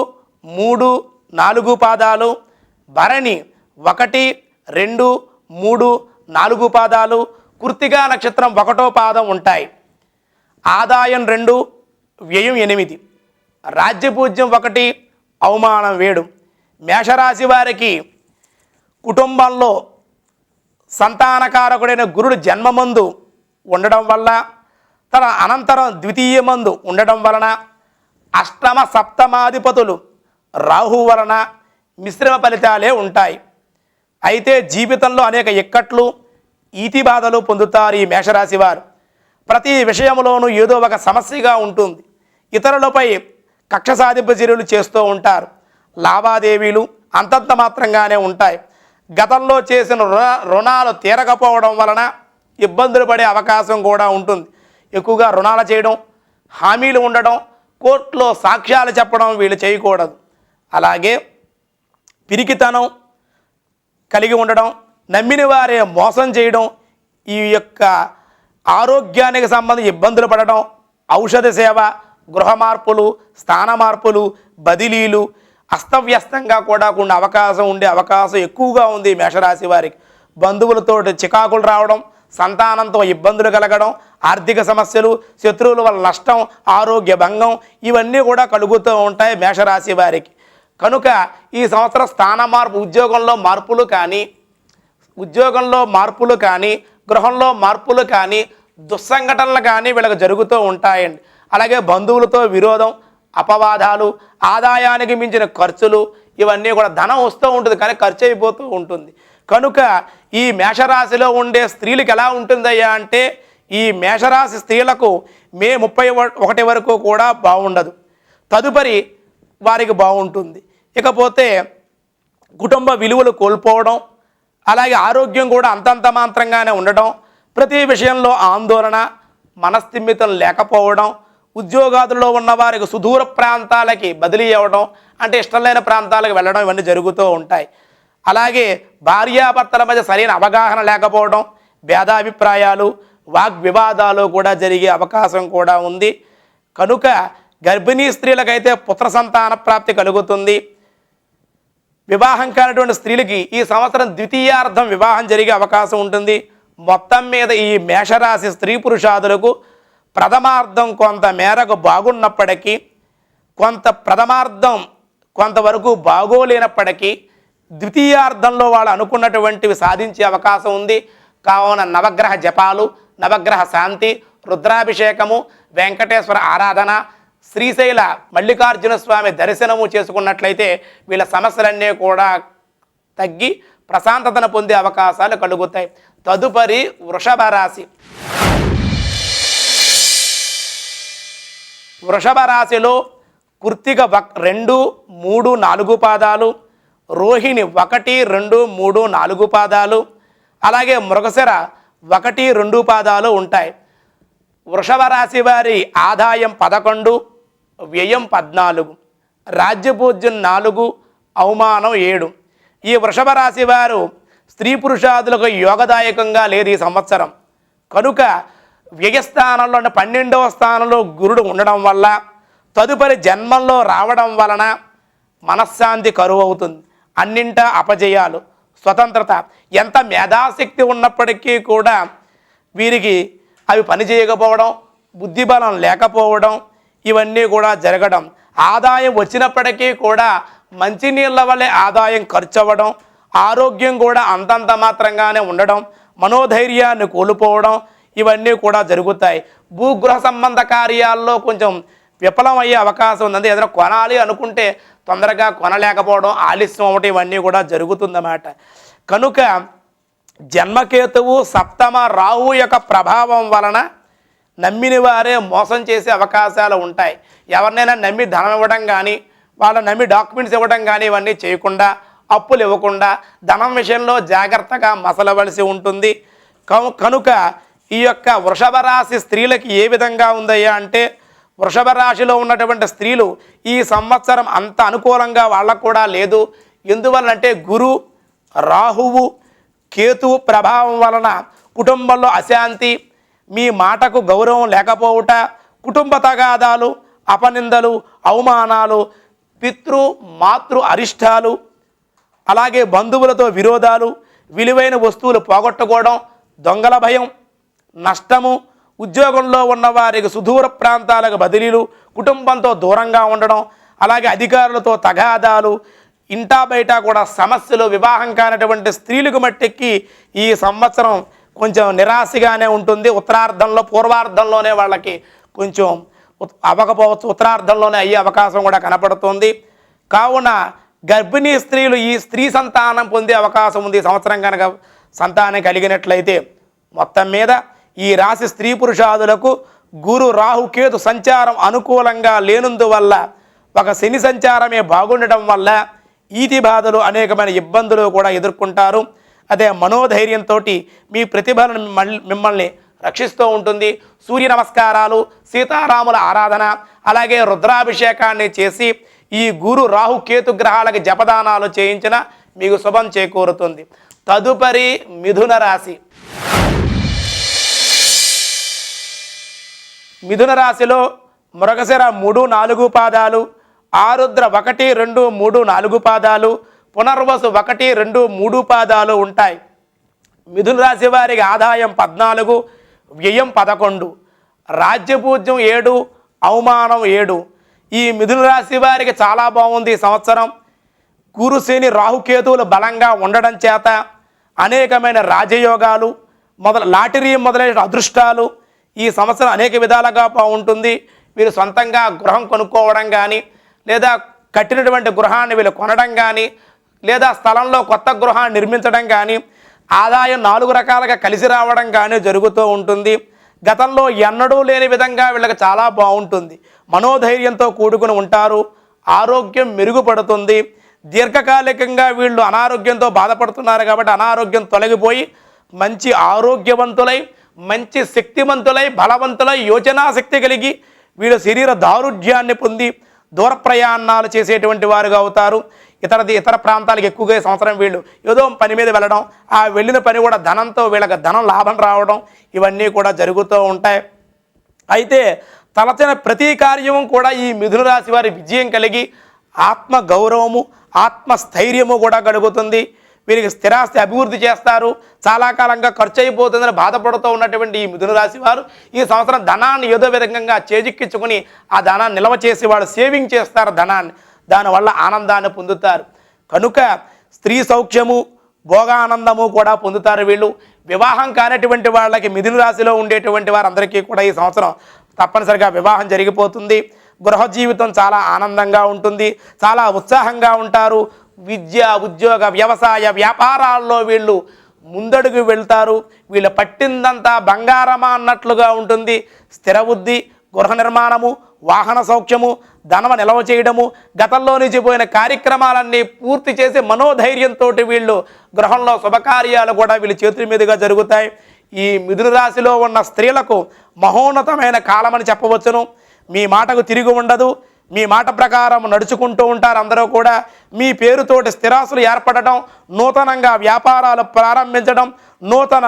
Speaker 1: 3, 4 పాదాలు, భరణి 1, 2, 3, 4 పాదాలు, కృత్తికా నక్షత్రం 1వ పాదం ఉంటాయి. ఆదాయం 2, వ్యయం 8, రాజ్యపూజ్యం 1, అవమానం 7. మేషరాశి వారికి కుటుంబంలో సంతానకారకుడైన గురుడు జన్మమందు ఉండడం వల్ల, తన అనంతరం ద్వితీయమందు ఉండడం వలన, అష్టమ సప్తమాధిపతులు రాహు వలన మిశ్రమ ఫలితాలే ఉంటాయి. అయితే జీవితంలో అనేక ఇక్కట్లు, ఈతి బాధలు పొందుతారు ఈ మేషరాశి వారు. ప్రతి విషయంలోనూ ఏదో ఒక సమస్యగా ఉంటుంది. ఇతరులపై కక్ష సాధింపు చర్యలు చేస్తూ ఉంటారు. లావాదేవీలు అంతంత మాత్రంగానే ఉంటాయి. గతంలో చేసిన రుణాలు తీరకపోవడం వలన ఇబ్బందులు పడే అవకాశం కూడా ఉంటుంది. ఎక్కువగా రుణాలు చేయడం, హామీలు ఉండడం, కోర్టులో సాక్ష్యాలు చెప్పడం వీళ్ళు చేయకూడదు. అలాగే పిరికితనం కలిగి ఉండడం, నమ్మిన వారే మోసం చేయడం, ఈ యొక్క ఆరోగ్యానికి సంబంధించి ఇబ్బందులు పడడం, ఔషధ సేవ, గృహ మార్పులు, స్థాన మార్పులు, బదిలీలు, అస్తవ్యస్తంగా కూడా కొన్ని అవకాశం ఉండే అవకాశం ఎక్కువగా ఉంది మేషరాశి వారికి. బంధువులతో చికాకులు రావడం, సంతానంతో ఇబ్బందులు కలగడం, ఆర్థిక సమస్యలు, శత్రువుల వల్ల నష్టం, ఆరోగ్య భంగం ఇవన్నీ కూడా కలుగుతూ ఉంటాయి మేషరాశి వారికి. కనుక ఈ సంవత్సరం స్థాన మార్పు, ఉద్యోగంలో మార్పులు కానీ గృహంలో మార్పులు కానీ దుస్సంఘటనలు కానీ వీళ్ళకి జరుగుతూ ఉంటాయండి. అలాగే బంధువులతో విరోధం, అపవాదాలు, ఆదాయానికి మించిన ఖర్చులు ఇవన్నీ కూడా ధనం వస్తూ ఉంటుంది కానీ ఖర్చు అయిపోతూ ఉంటుంది. కనుక ఈ మేషరాశిలో ఉండే స్త్రీలకు ఎలా ఉంటుందయ్యా అంటే, ఈ మేషరాశి స్త్రీలకు మే 31 వరకు కూడా బాగుండదు. తదుపరి వారికి బాగుంటుంది. ఇకపోతే కుటుంబ విలువలు కోల్పోవడం, అలాగే ఆరోగ్యం కూడా అంతంత మాత్రంగానే ఉండడం, ప్రతి విషయంలో ఆందోళన, మనస్థిమితం లేకపోవడం, ఉద్యోగాదుల్లో ఉన్న వారికి సుదూర ప్రాంతాలకి బదిలీ అవ్వడం, అంటే ఇష్టం లేని ప్రాంతాలకు వెళ్ళడం ఇవన్నీ జరుగుతూ ఉంటాయి. అలాగే భార్యాభర్తల మధ్య సరైన అవగాహన లేకపోవడం, భేదాభిప్రాయాలు, వాగ్వివాదాలు కూడా జరిగే అవకాశం కూడా ఉంది. కనుక గర్భిణీ స్త్రీలకైతే పుత్ర సంతాన ప్రాప్తి కలుగుతుంది. వివాహం కానటువంటి స్త్రీలకి ఈ సంవత్సరం ద్వితీయార్థం వివాహం జరిగే అవకాశం ఉంటుంది. మొత్తం మీద ఈ మేషరాశి స్త్రీ పురుషాదులకు ప్రథమార్థం కొంత మేరకు బాగున్నప్పటికీ, ప్రథమార్థం కొంతవరకు బాగోలేనప్పటికీ ద్వితీయార్థంలో వాళ్ళు అనుకున్నటువంటివి సాధించే అవకాశం ఉంది. కావున నవగ్రహ జపాలు, నవగ్రహ శాంతి, రుద్రాభిషేకము, వెంకటేశ్వర ఆరాధన, శ్రీశైల మల్లికార్జున స్వామి దర్శనము చేసుకున్నట్లయితే వీళ్ళ సమస్యలన్నీ కూడా తగ్గి ప్రశాంతతను పొందే అవకాశాలు కలుగుతాయి. తదుపరి వృషభ రాశి. వృషభ రాశిలో కృత్తిక 2, 3, 4 పాదాలు, రోహిణి 1, 2, 3, 4 పాదాలు, అలాగే మృగశిర 1, 2 పాదాలు ఉంటాయి. వృషభ రాశి వారి ఆదాయం 11, వ్యయం 14, రాజ్యపూజ్యం 4, అవమానం 7. ఈ వృషభ రాశి వారు స్త్రీ పురుషాదులకు యోగదాయకంగా లేదు ఈ సంవత్సరం. కనుక వ్యయస్థానంలో 12వ స్థానంలో గురుడు ఉండడం వల్ల, తదుపరి జన్మంలో రావడం వలన మనశ్శాంతి కరువు అవుతుంది. అన్నింటా అపజయాలు, స్వతంత్రత, ఎంత మేధాశక్తి ఉన్నప్పటికీ కూడా వీరికి అవి పనిచేయకపోవడం, బుద్ధిబలం లేకపోవడం ఇవన్నీ కూడా జరగడం. ఆదాయం వచ్చినప్పటికీ కూడా మంచినీళ్ళ వల్లే ఆదాయం ఖర్చు అవ్వడం, ఆరోగ్యం కూడా అంతంత మాత్రంగానే ఉండడం, మనోధైర్యాన్ని కోల్పోవడం ఇవన్నీ కూడా జరుగుతాయి. భూగృహ సంబంధ కార్యాల్లో కొంచెం విఫలం అయ్యే అవకాశం ఉంది. ఏదైనా కొనాలి అనుకుంటే తొందరగా కొనలేకపోవడం, ఆలస్యం అవ్వడం ఇవన్నీ కూడా జరుగుతుందన్నమాట. కనుక జన్మకేతువు సప్తమ రాహు యొక్క ప్రభావం వలన నమ్మిన వారే మోసం చేసే అవకాశాలు ఉంటాయి. ఎవరినైనా నమ్మి ధనం ఇవ్వడం కానీ, వాళ్ళ నమ్మి డాక్యుమెంట్స్ ఇవ్వడం కానీ ఇవన్నీ చేయకుండా, అప్పులు ఇవ్వకుండా ధనం విషయంలో జాగ్రత్తగా మసలవలసి ఉంటుంది. కనుక ఈ యొక్క వృషభ రాశి స్త్రీలకి ఏ విధంగా ఉందయ్యా అంటే, వృషభ రాశిలో ఉన్నటువంటి స్త్రీలు ఈ సంవత్సరం అంత అనుకూలంగా వాళ్ళకు కూడా లేదు. ఎందువల్లంటే గురు, రాహువు, కేతువు ప్రభావం వలన కుటుంబంలో అశాంతి, మీ మాటకు గౌరవం లేకపోవుట, కుటుంబ తగాదాలు, అపనిందలు, అవమానాలు, పితృ మాతృ అరిష్టాలు, అలాగే బంధువులతో విరోధాలు, విలువైన వస్తువులు పోగొట్టుకోవడం, దొంగల భయం, నష్టము, ఉద్యోగంలో ఉన్న వారికి సుదూర ప్రాంతాలకు బదిలీలు, కుటుంబంతో దూరంగా ఉండడం, అలాగే అధికారులతో తగాదాలు, ఇంటా బయట కూడా సమస్యలు, వివాహం కానటువంటి స్త్రీలకు మట్టికి ఈ సంవత్సరం కొంచెం నిరాశగానే ఉంటుంది. ఉత్తరార్ధంలో పూర్వార్ధంలోనే వాళ్ళకి కొంచెం అవ్వకపోవచ్చు, ఉత్తరార్ధంలోనే అయ్యే అవకాశం కూడా కనపడుతుంది. కావున గర్భిణీ స్త్రీలు ఈ స్త్రీ సంతానం పొందే అవకాశం ఉంది. సంవత్సరం కనుక సంతానం కలిగినట్లయితే మొత్తం మీద ఈ రాశి స్త్రీ పురుషాదులకు గురు రాహు కేతు సంచారం అనుకూలంగా లేనందువల్ల, ఒక శని సంచారమే బాగుండటం వల్ల ఈతి బాధలు, అనేకమైన ఇబ్బందులు కూడా ఎదుర్కొంటారు. అదే మనోధైర్యంతో మీ ప్రతిభలను మిమ్మల్ని రక్షిస్తూ ఉంటుంది. సూర్య నమస్కారాలు, సీతారాముల ఆరాధన, అలాగే రుద్రాభిషేకాన్ని చేసి ఈ గురు రాహు కేతు గ్రహాలకి జపదానాలు చేయించిన మీకు శుభం చేకూరుతుంది. తదుపరి మిథున రాశి. మిథున రాశిలో మృగశిర 3, 4 పాదాలు, ఆరుద్ర 1, 2, 3, 4 పాదాలు, పునర్వసు 1, 2, 3 పాదాలు ఉంటాయి. మిథున రాశి వారికి ఆదాయం 14, వ్యయం 11, రాజ్యపూజ్యం 7, అవమానం 7. ఈ మిథున రాశి వారికి చాలా బాగుంది ఈ సంవత్సరం. గురు శని రాహుకేతువులు బలంగా ఉండడం చేత అనేకమైన రాజయోగాలు, లాటరీ మొదలైన అదృష్టాలు ఈ సంవత్సరం అనేక విధాలుగా బాగుంటుంది. వీరు సొంతంగా గృహం కొనుక్కోవడం కానీ, లేదా కట్టినటువంటి గృహాన్ని వీళ్ళు కొనడం కానీ, లేదా స్థలంలో కొత్త గృహాన్ని నిర్మించడం కానీ, ఆదాయం 4 రకాలుగా కలిసి రావడం కానీ జరుగుతూ ఉంటుంది. గతంలో ఎన్నడూ లేని విధంగా వీళ్ళకి చాలా బాగుంటుంది. మనోధైర్యంతో కూడుకుని ఉంటారు. ఆరోగ్యం మెరుగుపడుతుంది. దీర్ఘకాలికంగా వీళ్ళు అనారోగ్యంతో బాధపడుతున్నారు కాబట్టి అనారోగ్యం తొలగిపోయి మంచి ఆరోగ్యవంతులై, మంచి శక్తివంతులై, బలవంతులై, యోచనా శక్తి కలిగి వీళ్ళు శరీర దారుఢ్యాన్ని పొంది దూర ప్రయాణాలు చేసేటువంటి వారుగా అవుతారు. ఇతర ప్రాంతాలకు ఎక్కువగా ఈ సంవత్సరం వీళ్ళు ఏదో పని మీద వెళ్ళడం, ఆ వెళ్ళిన పని కూడా ధనంతో వీళ్ళకి ధనం లాభం రావడం, ఇవన్నీ కూడా జరుగుతూ ఉంటాయి. అయితే తలచిన ప్రతి కార్యము కూడా ఈ మిథున రాశి వారి విజయం కలిగి ఆత్మ గౌరవము, ఆత్మస్థైర్యము కూడా కలుగుతుంది. వీరికి స్థిరాస్తి అభివృద్ధి చేస్తారు. చాలా కాలంగా ఖర్చు అయిపోతుందని బాధపడుతూ ఉన్నటువంటి ఈ మిథున రాశి వారు ఈ సంవత్సరం ధనాన్ని ఏదో విధంగా చేజిక్కించుకొని ఆ ధనాన్ని నిల్వ చేసి వాళ్ళు సేవింగ్ చేస్తారు ధనాన్ని. దానివల్ల ఆనందాన్ని పొందుతారు. కనుక స్త్రీ సౌఖ్యము, భోగానందము కూడా పొందుతారు వీళ్ళు. వివాహం కానటువంటి వాళ్ళకి మిథున రాశిలో ఉండేటువంటి వారందరికీ కూడా ఈ సంవత్సరం తప్పనిసరిగా వివాహం జరిగిపోతుంది. గృహ జీవితం చాలా ఆనందంగా ఉంటుంది. చాలా ఉత్సాహంగా ఉంటారు. విద్య, ఉద్యోగ, వ్యవసాయ, వ్యాపారాల్లో వీళ్ళు ముందడుగు వెళ్తారు. వీళ్ళు పట్టిందంతా బంగారమా అన్నట్లుగా ఉంటుంది. స్థిర బుద్ధి, గృహ నిర్మాణము, వాహన సౌఖ్యము, ధనమ నిల్వ చేయడము, గతంలో నిలిచిపోయిన కార్యక్రమాలన్నీ పూర్తి చేసి మనోధైర్యంతో వీళ్ళు గృహంలో శుభకార్యాలు కూడా వీళ్ళ చేతుల మీదుగా జరుగుతాయి. ఈ మిథున రాశిలో ఉన్న స్త్రీలకు మహోన్నతమైన కాలమని చెప్పవచ్చును. మీ మాటకు తిరిగి ఉండదు. మీ మాట ప్రకారం నడుచుకుంటూ ఉంటారు అందరూ కూడా. మీ పేరుతోటి స్థిరాస్తులు ఏర్పడటం, నూతనంగా వ్యాపారాలు ప్రారంభించడం, నూతన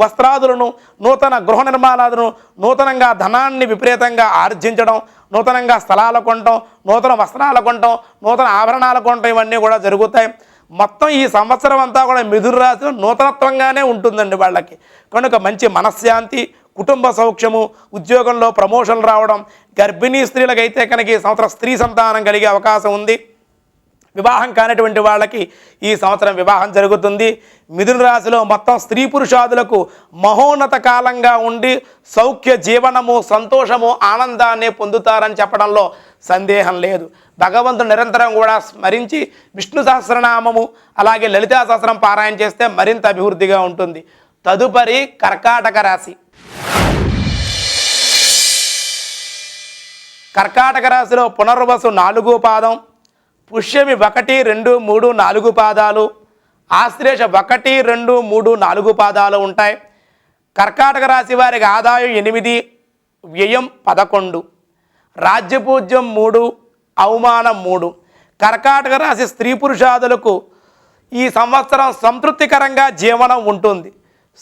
Speaker 1: వస్త్రాదులను, నూతన గృహ నిర్మాణాలను, నూతనంగా ధనాన్ని విపరీతంగా ఆర్జించడం, నూతనంగా స్థలాలు కొనటం, నూతన వస్త్రాలు కొనటం, నూతన ఆభరణాలు కొనటం, ఇవన్నీ కూడా జరుగుతాయి. మొత్తం ఈ సంవత్సరం అంతా కూడా మిథున రాశిలో నూతనత్వంగానే ఉంటుందండి వాళ్ళకి. కనుక మంచి మనశ్శాంతి, కుటుంబ సౌఖ్యము, ఉద్యోగంలో ప్రమోషన్లు రావడం, గర్భిణీ స్త్రీలకైతే కనుక ఈ సంవత్సరం స్త్రీ సంతానం కలిగే అవకాశం ఉంది. వివాహం కానటువంటి వాళ్ళకి ఈ సంవత్సరం వివాహం జరుగుతుంది. మిథున రాశిలో మొత్తం స్త్రీ పురుషాదులకు మహోన్నత కాలంగా ఉండి సౌఖ్య జీవనము, సంతోషము, ఆనందాన్ని పొందుతారని చెప్పడంలో సందేహం లేదు. భగవంతుడు నిరంతరం కూడా స్మరించి విష్ణు సహస్రనామము, అలాగే లలితా సహస్రం పారాయణ చేస్తే మరింత అభివృద్ధిగా ఉంటుంది. తదుపరి కర్కాటక రాశి. కర్కాటక రాశిలో పునర్వసు 4 పాదం, పుష్యమి 1, 2, 3, 4 పాదాలు, ఆశ్లేష 1, 2, 3, 4 పాదాలు ఉంటాయి. కర్కాటక రాశి వారికి ఆదాయం 8, వ్యయం 11, రాజ్యపూజ్యం 3, అవమానం 3. కర్కాటక రాశి స్త్రీ పురుషాదులకు ఈ సంవత్సరం సంతృప్తికరంగా జీవనం ఉంటుంది.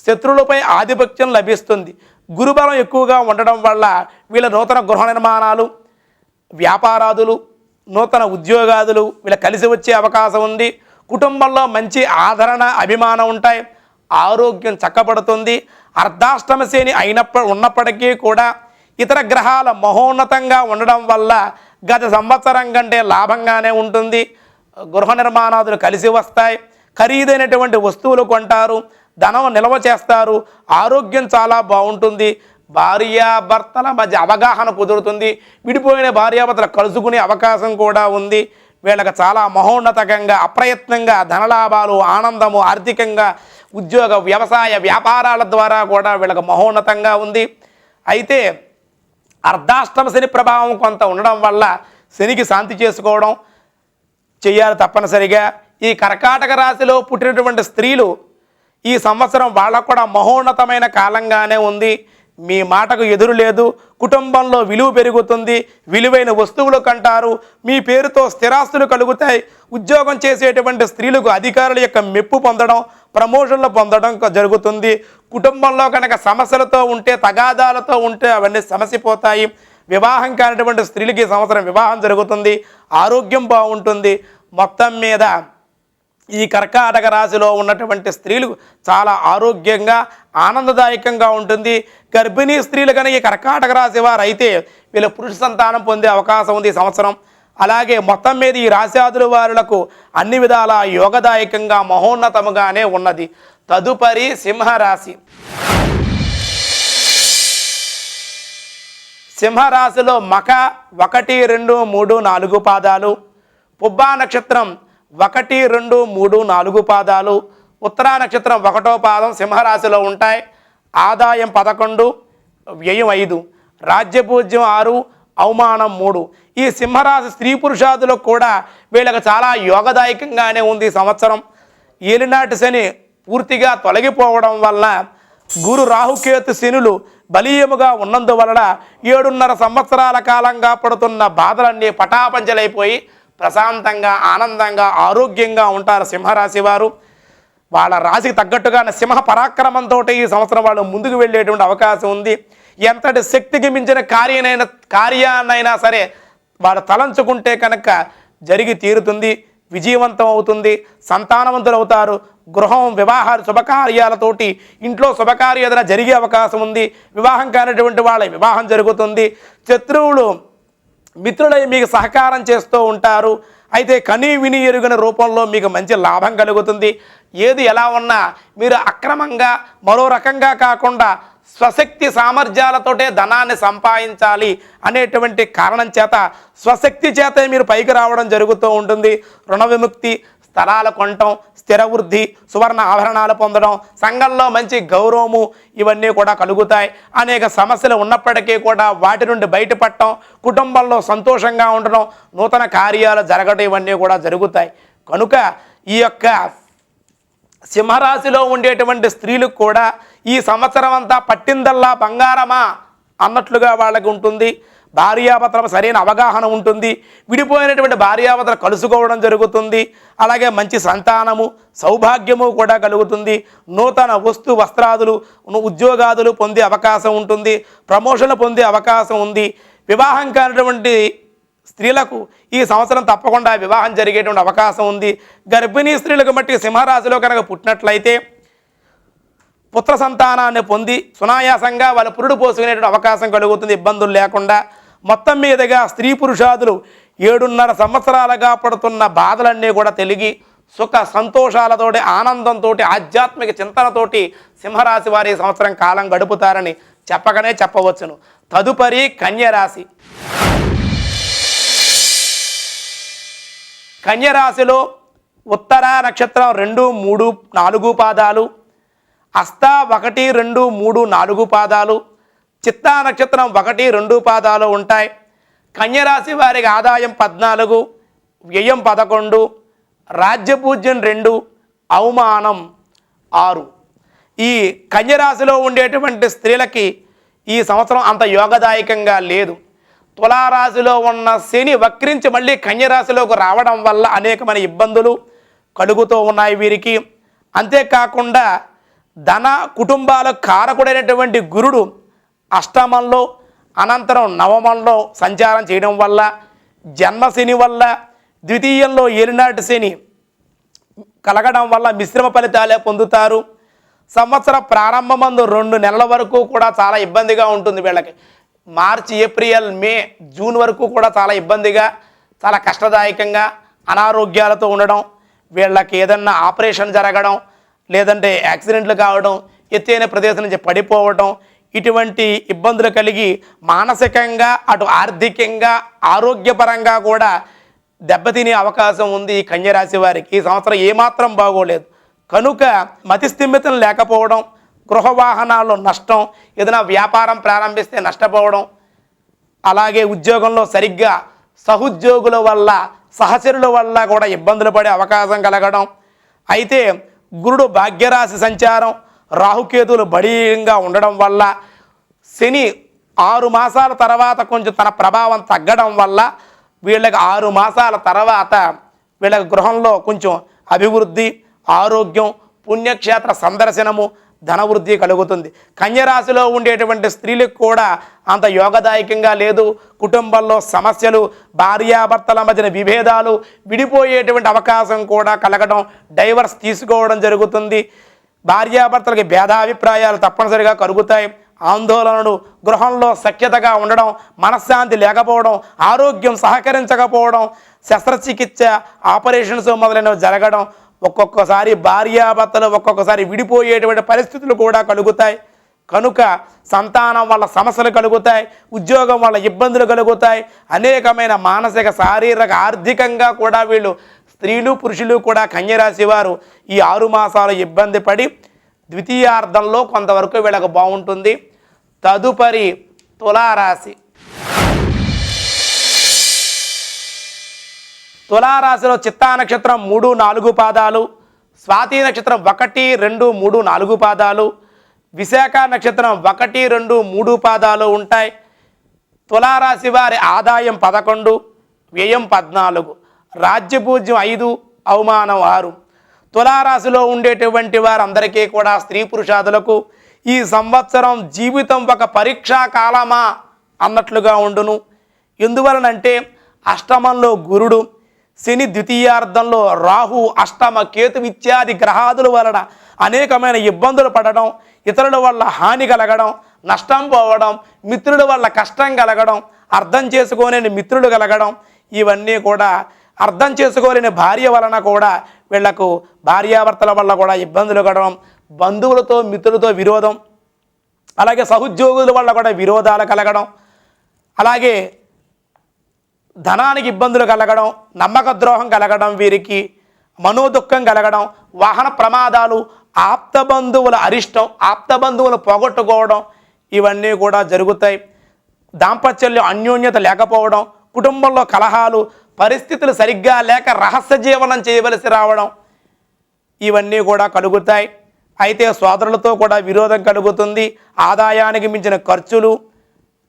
Speaker 1: శత్రువులపై ఆధిపత్యం లభిస్తుంది. గురుబలం ఎక్కువగా ఉండడం వల్ల వీళ్ళ నూతన గృహ నిర్మాణాలు, వ్యాపారాదులు, నూతన ఉద్యోగాదులు వీళ్ళ కలిసి వచ్చే అవకాశం ఉంది. కుటుంబంలో మంచి ఆదరణ అభిమానం ఉంటాయి. ఆరోగ్యం చక్కబడుతుంది. అర్ధాష్టమ శని ఉన్నప్పటికీ కూడా ఇతర గ్రహాల మహోన్నతంగా ఉండడం వల్ల గత సంవత్సరం కంటే లాభంగానే ఉంటుంది. గృహ నిర్మాణాదులు కలిసి వస్తాయి. ఖరీదైనటువంటి వస్తువులు కొంటారు. ధనం నిల్వ చేస్తారు. ఆరోగ్యం చాలా బాగుంటుంది. భార్యాభర్తల మధ్య అవగాహన కుదురుతుంది. విడిపోయిన భార్యాభర్తలు కలుసుకునే అవకాశం కూడా ఉంది. వీళ్ళకి చాలా మహోన్నతంగా అప్రయత్నంగా ధనలాభాలు, ఆనందము, ఆర్థికంగా ఉద్యోగ వ్యవసాయ వ్యాపారాల ద్వారా కూడా వీళ్ళకి మహోన్నతంగా ఉంది. అయితే అర్ధాష్టమ శని ప్రభావం కొంత ఉండడం వల్ల శనికి శాంతి చేసుకోవడం చెయ్యాలి తప్పనిసరిగా. ఈ కర్కాటక రాశిలో పుట్టినటువంటి స్త్రీలు ఈ సంవత్సరం వాళ్ళకు కూడా మహోన్నతమైన కాలంగానే ఉంది. మీ మాటకు ఎదురు లేదు. కుటుంబంలో విలువ పెరుగుతుంది. విలువైన వస్తువులు కంటారు. మీ పేరుతో స్థిరాస్తులు కలుగుతాయి. ఉద్యోగం చేసేటువంటి స్త్రీలకు అధికారుల యొక్క మెప్పు పొందడం, ప్రమోషన్లు పొందడం జరుగుతుంది. కుటుంబంలో కనుక సమస్యలతో ఉంటే, తగాదాలతో ఉంటే అవన్నీ సమసిపోతాయి. వివాహం కానిటువంటి స్త్రీలకి ఈ సంవత్సరం వివాహం జరుగుతుంది. ఆరోగ్యం బాగుంటుంది. మొత్తం మీద ఈ కర్కాటక రాశిలో ఉన్నటువంటి స్త్రీలు చాలా ఆరోగ్యంగా ఆనందదాయకంగా ఉంటుంది. గర్భిణీ స్త్రీలు కనుక ఈ కర్కాటక రాశి వారు అయితే వీళ్ళ పురుష సంతానం పొందే అవకాశం ఉంది ఈ సంవత్సరం. అలాగే మొత్తం మీద ఈ రాశాదుల వారులకు అన్ని విధాల యోగదాయకంగా మహోన్నతముగానే ఉన్నది. తదుపరి సింహరాశి. సింహరాశిలో మఖ 1, 2, 3, 4 పాదాలు, పుబ్బా నక్షత్రం 1, 2, 3, 4 పాదాలు, ఉత్తరా నక్షత్రం 1వ పాదం సింహరాశిలో ఉంటాయి. ఆదాయం 11, వ్యయం 5, రాజ్యపూజ్యం 6, అవమానం 3. ఈ సింహరాశి స్త్రీ పురుషాదులకు కూడా వీళ్ళకి చాలా యోగదాయకంగానే ఉంది ఈ సంవత్సరం. ఏలినాటి శని పూర్తిగా తొలగిపోవడం వల్ల గురు రాహుకేతు శనులు బలీయముగా ఉన్నందువలన 7.5 సంవత్సరాల కాలంగా పడుతున్న బాధలన్నీ పటాపంచలైపోయి ప్రశాంతంగా, ఆనందంగా, ఆరోగ్యంగా ఉంటారు సింహరాశి వారు. వాళ్ళ రాశికి తగ్గట్టుగానే సింహ పరాక్రమంతో ఈ సంవత్సరం వాళ్ళు ముందుకు వెళ్ళేటువంటి అవకాశం ఉంది. ఎంతటి శక్తికి మించిన కార్యాన్నైనా సరే వాళ్ళు తలంచుకుంటే కనుక జరిగి తీరుతుంది. విజయవంతం అవుతుంది. సంతానవంతులు అవుతారు. గృహం, వివాహాలు, శుభకార్యాలతోటి ఇంట్లో శుభకార్యం ఏదైనా జరిగే అవకాశం ఉంది. వివాహం కానిటువంటి వాళ్ళ వివాహం జరుగుతుంది. శత్రువులు మిత్రులై మీకు సహకారం చేస్తూ ఉంటారు. అయితే కనీ విని ఎరుగని రూపంలో మీకు మంచి లాభం కలుగుతుంది. ఏది ఎలా ఉన్నా మీరు అక్రమంగా మరో రకంగా కాకుండా స్వశక్తి సామర్థ్యాలతోటే ధనాన్ని సంపాదించాలి అనేటువంటి కారణం చేత స్వశక్తి చేతే మీరు పైకి రావడం జరుగుతూ ఉంటుంది. రుణ విముక్తి, స్థలాలు కొనటం, స్థిర వృద్ధి, సువర్ణ ఆభరణాలు పొందడం, సంఘంలో మంచి గౌరవము ఇవన్నీ కూడా కలుగుతాయి. అనేక సమస్యలు ఉన్నప్పటికీ కూడా వాటి నుండి బయటపడటం, కుటుంబంలో సంతోషంగా ఉండడం, నూతన కార్యాలు జరగడం ఇవన్నీ కూడా జరుగుతాయి. కనుక ఈ యొక్క సింహరాశిలో ఉండేటువంటి స్త్రీలకు కూడా ఈ సంవత్సరం అంతా పట్టిందల్లా బంగారమా అన్నట్లుగా వాళ్ళకి ఉంటుంది. భార్యాభర్తల సరైన అవగాహన ఉంటుంది. విడిపోయినటువంటి భార్యాభర్తలు కలుసుకోవడం జరుగుతుంది. అలాగే మంచి సంతానము, సౌభాగ్యము కూడా కలుగుతుంది. నూతన వస్త్రాదులు, ఉద్యోగాదులు పొందే అవకాశం ఉంటుంది. ప్రమోషన్లు పొందే అవకాశం ఉంది. వివాహం కానిటువంటి స్త్రీలకు ఈ సంవత్సరం తప్పకుండా వివాహం జరిగేటువంటి అవకాశం ఉంది. గర్భిణీ స్త్రీలకు మట్టి సింహరాశిలో కనుక పుట్టినట్లయితే పుత్ర సంతానాన్ని పొంది సునాయాసంగా వాళ్ళు పురుడు పోసుకునేటువంటి అవకాశం కలుగుతుంది, ఇబ్బందులు లేకుండా. మొత్తం మీదుగా స్త్రీ పురుషాదులు 7.5 సంవత్సరాలుగా పడుతున్న బాధలన్నీ కూడా తెలిగి సుఖ సంతోషాలతోటి, ఆనందంతో, ఆధ్యాత్మిక చింతనతోటి సింహరాశి వారి సంవత్సరం కాలం గడుపుతారని చెప్పగానే చెప్పవచ్చును. తదుపరి కన్యరాశి. కన్యరాశిలో ఉత్తరా నక్షత్రం 2, 3, 4 పాదాలు, హస్తా 1, 2, 3, 4 పాదాలు, చిత్తా నక్షత్రం 1, 2 పాదాలు ఉంటాయి. కన్యరాశి వారికి ఆదాయం 14, వ్యయం 11, రాజ్యపూజ్యం 2, అవమానం 6. ఈ కన్యరాశిలో ఉండేటువంటి స్త్రీలకి ఈ సంవత్సరం అంత యోగదాయకంగా లేదు. తులారాశిలో ఉన్న శని వక్రించి మళ్ళీ కన్యరాశిలోకి రావడం వల్ల అనేకమైన ఇబ్బందులు కలుగుతూ ఉన్నాయి వీరికి. అంతేకాకుండా ధన కుటుంబాల కారకుడైనటువంటి గురుడు అష్టమంలో, అనంతరం నవమంలో సంచారం చేయడం వల్ల జన్మ శని వల్ల ద్వితీయంలో ఏలినాటి శని కలగడం వల్ల మిశ్రమ ఫలితాలే పొందుతారు. సంవత్సర ప్రారంభమందు 2 నెలల వరకు కూడా చాలా ఇబ్బందిగా ఉంటుంది వీళ్ళకి. మార్చి, ఏప్రిల్, మే, జూన్ వరకు కూడా చాలా ఇబ్బందిగా, చాలా కష్టదాయకంగా అనారోగ్యాలతో ఉండడం, వీళ్ళకి ఏదన్నా ఆపరేషన్ జరగడం, లేదంటే యాక్సిడెంట్లు కావడం, ఎత్తైన ప్రదేశం నుంచి పడిపోవడం, ఇటువంటి ఇబ్బందులు కలిగి మానసికంగా అటు ఆర్థికంగా ఆరోగ్యపరంగా కూడా దెబ్బతినే అవకాశం ఉంది ఈ కన్యరాశి వారికి. ఈ సంవత్సరం ఏమాత్రం బాగోలేదు కనుక మతిస్థిమితం లేకపోవడం, గృహ వాహనాల్లో నష్టం, ఏదైనా వ్యాపారం ప్రారంభిస్తే నష్టపోవడం, అలాగే ఉద్యోగంలో సరిగ్గా సహోద్యోగుల వల్ల సహచరుల వల్ల కూడా ఇబ్బందులు పడే అవకాశం కలగడం. అయితే గురుడు భాగ్యరాశి సంచారం, రాహుకేతువులు బలీయంగా ఉండడం వల్ల శని 6 మాసాల తర్వాత కొంచెం తన ప్రభావం తగ్గడం వల్ల వీళ్ళకి 6 మాసాల తర్వాత వీళ్ళకి గృహంలో కొంచెం అభివృద్ధి, ఆరోగ్యం, పుణ్యక్షేత్ర సందర్శనము, ధనవృద్ధి కలుగుతుంది. కన్యరాశిలో ఉండేటువంటి స్త్రీలకు కూడా అంత యోగదాయకంగా లేదు. కుటుంబంలో సమస్యలు, భార్యాభర్తల మధ్యన విభేదాలు, విడిపోయేటువంటి అవకాశం కూడా కలగడం, డైవర్స్ తీసుకోవడం జరుగుతుంది. భార్యాభర్తలకి భేదాభిప్రాయాలు తప్పనిసరిగా కలుగుతాయి. ఆందోళనలు, గృహంలో సఖ్యతగా ఉండడం, మనశ్శాంతి లేకపోవడం, ఆరోగ్యం సహకరించకపోవడం, శస్త్రచికిత్స, ఆపరేషన్స్ మొదలైనవి జరగడం, ఒక్కొక్కసారి భార్యాభర్తలు ఒక్కొక్కసారి విడిపోయేటువంటి పరిస్థితులు కూడా కలుగుతాయి. కనుక సంతానం వల్ల సమస్యలు కలుగుతాయి, ఉద్యోగం వల్ల ఇబ్బందులు కలుగుతాయి, అనేకమైన మానసిక, శారీరక, ఆర్థికంగా కూడా వీళ్ళు స్త్రీలు పురుషులు కూడా కన్యరాశి వారు ఈ 6 మాసాలు ఇబ్బంది పడి ద్వితీయార్థంలో కొంతవరకు వీళ్ళకు బాగుంటుంది. తదుపరి తులారాశి. తులారాశిలో చిత్తా నక్షత్రం 3, 4 పాదాలు, స్వాతి నక్షత్రం 1, 2, 3, 4 పాదాలు, విశాఖ నక్షత్రం 1, 2, 3 పాదాలు ఉంటాయి. తులారాశి వారి ఆదాయం 11, వ్యయం 14, రాజ్యపూజ్యం 5, అవమానం 6. తులారాశిలో ఉండేటువంటి వారందరికీ కూడా స్త్రీ పురుషాదులకు ఈ సంవత్సరం జీవితం ఒక పరీక్షా కాలమా అన్నట్లుగా ఉండును. ఎందువలనంటే అష్టమంలో గురుడు, శని ద్వితీయార్థంలో రాహు, అష్టమ కేతు ఇత్యాది గ్రహాదుల వలన అనేకమైన ఇబ్బందులు పడడం, ఇతరుల వల్ల హాని కలగడం, నష్టం పోవడం, మిత్రుల వల్ల కష్టం కలగడం, అర్థం చేసుకోలేని మిత్రులు కలగడం, ఇవన్నీ కూడా అర్థం చేసుకోలేని భార్య వలన కూడా వీళ్లకు భార్యాభర్తల వల్ల కూడా ఇబ్బందులు కలగడం, బంధువులతో మిత్రులతో విరోధం, అలాగే సహోద్యోగుల వల్ల కూడా విరోధాలు కలగడం, అలాగే ధనానికి ఇబ్బందులు కలగడం, నమ్మక ద్రోహం కలగడం, వీరికి మనోదుఖం కలగడం, వాహన ప్రమాదాలు, ఆప్తబంధువుల అరిష్టం, ఆప్తబంధువులు పోగొట్టుకోవడం, ఇవన్నీ కూడా జరుగుతాయి. దాంపత్యంలో అన్యోన్యత లేకపోవడం, కుటుంబంలో కలహాలు, పరిస్థితులు సరిగ్గా లేక రహస్య జీవనం చేయవలసి రావడం, ఇవన్నీ కూడా కలుగుతాయి. అయితే సోదరులతో కూడా విరోధం కలుగుతుంది. ఆదాయానికి మించిన ఖర్చులు,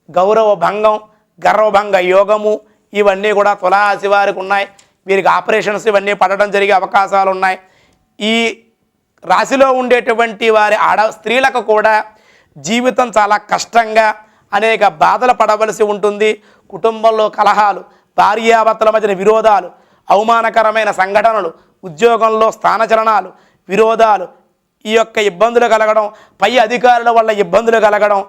Speaker 1: గౌరవ భంగం, గర్వభంగ యోగము, ఇవన్నీ కూడా తులారాశి వారికి ఉన్నాయి. వీరికి ఆపరేషన్స్ ఇవన్నీ పడడం జరిగే అవకాశాలు ఉన్నాయి. ఈ రాశిలో ఉండేటువంటి వారి స్త్రీలకు కూడా జీవితం చాలా కష్టంగా అనేక బాధలు పడవలసి ఉంటుంది. కుటుంబంలో కలహాలు, భార్యాభర్తల మధ్యన విరోధాలు, అవమానకరమైన సంఘటనలు, ఉద్యోగంలో స్థానచలనాలు, విరోధాలు, ఈ యొక్క ఇబ్బందులు కలగడం, పై అధికారుల వల్ల ఇబ్బందులు కలగడం,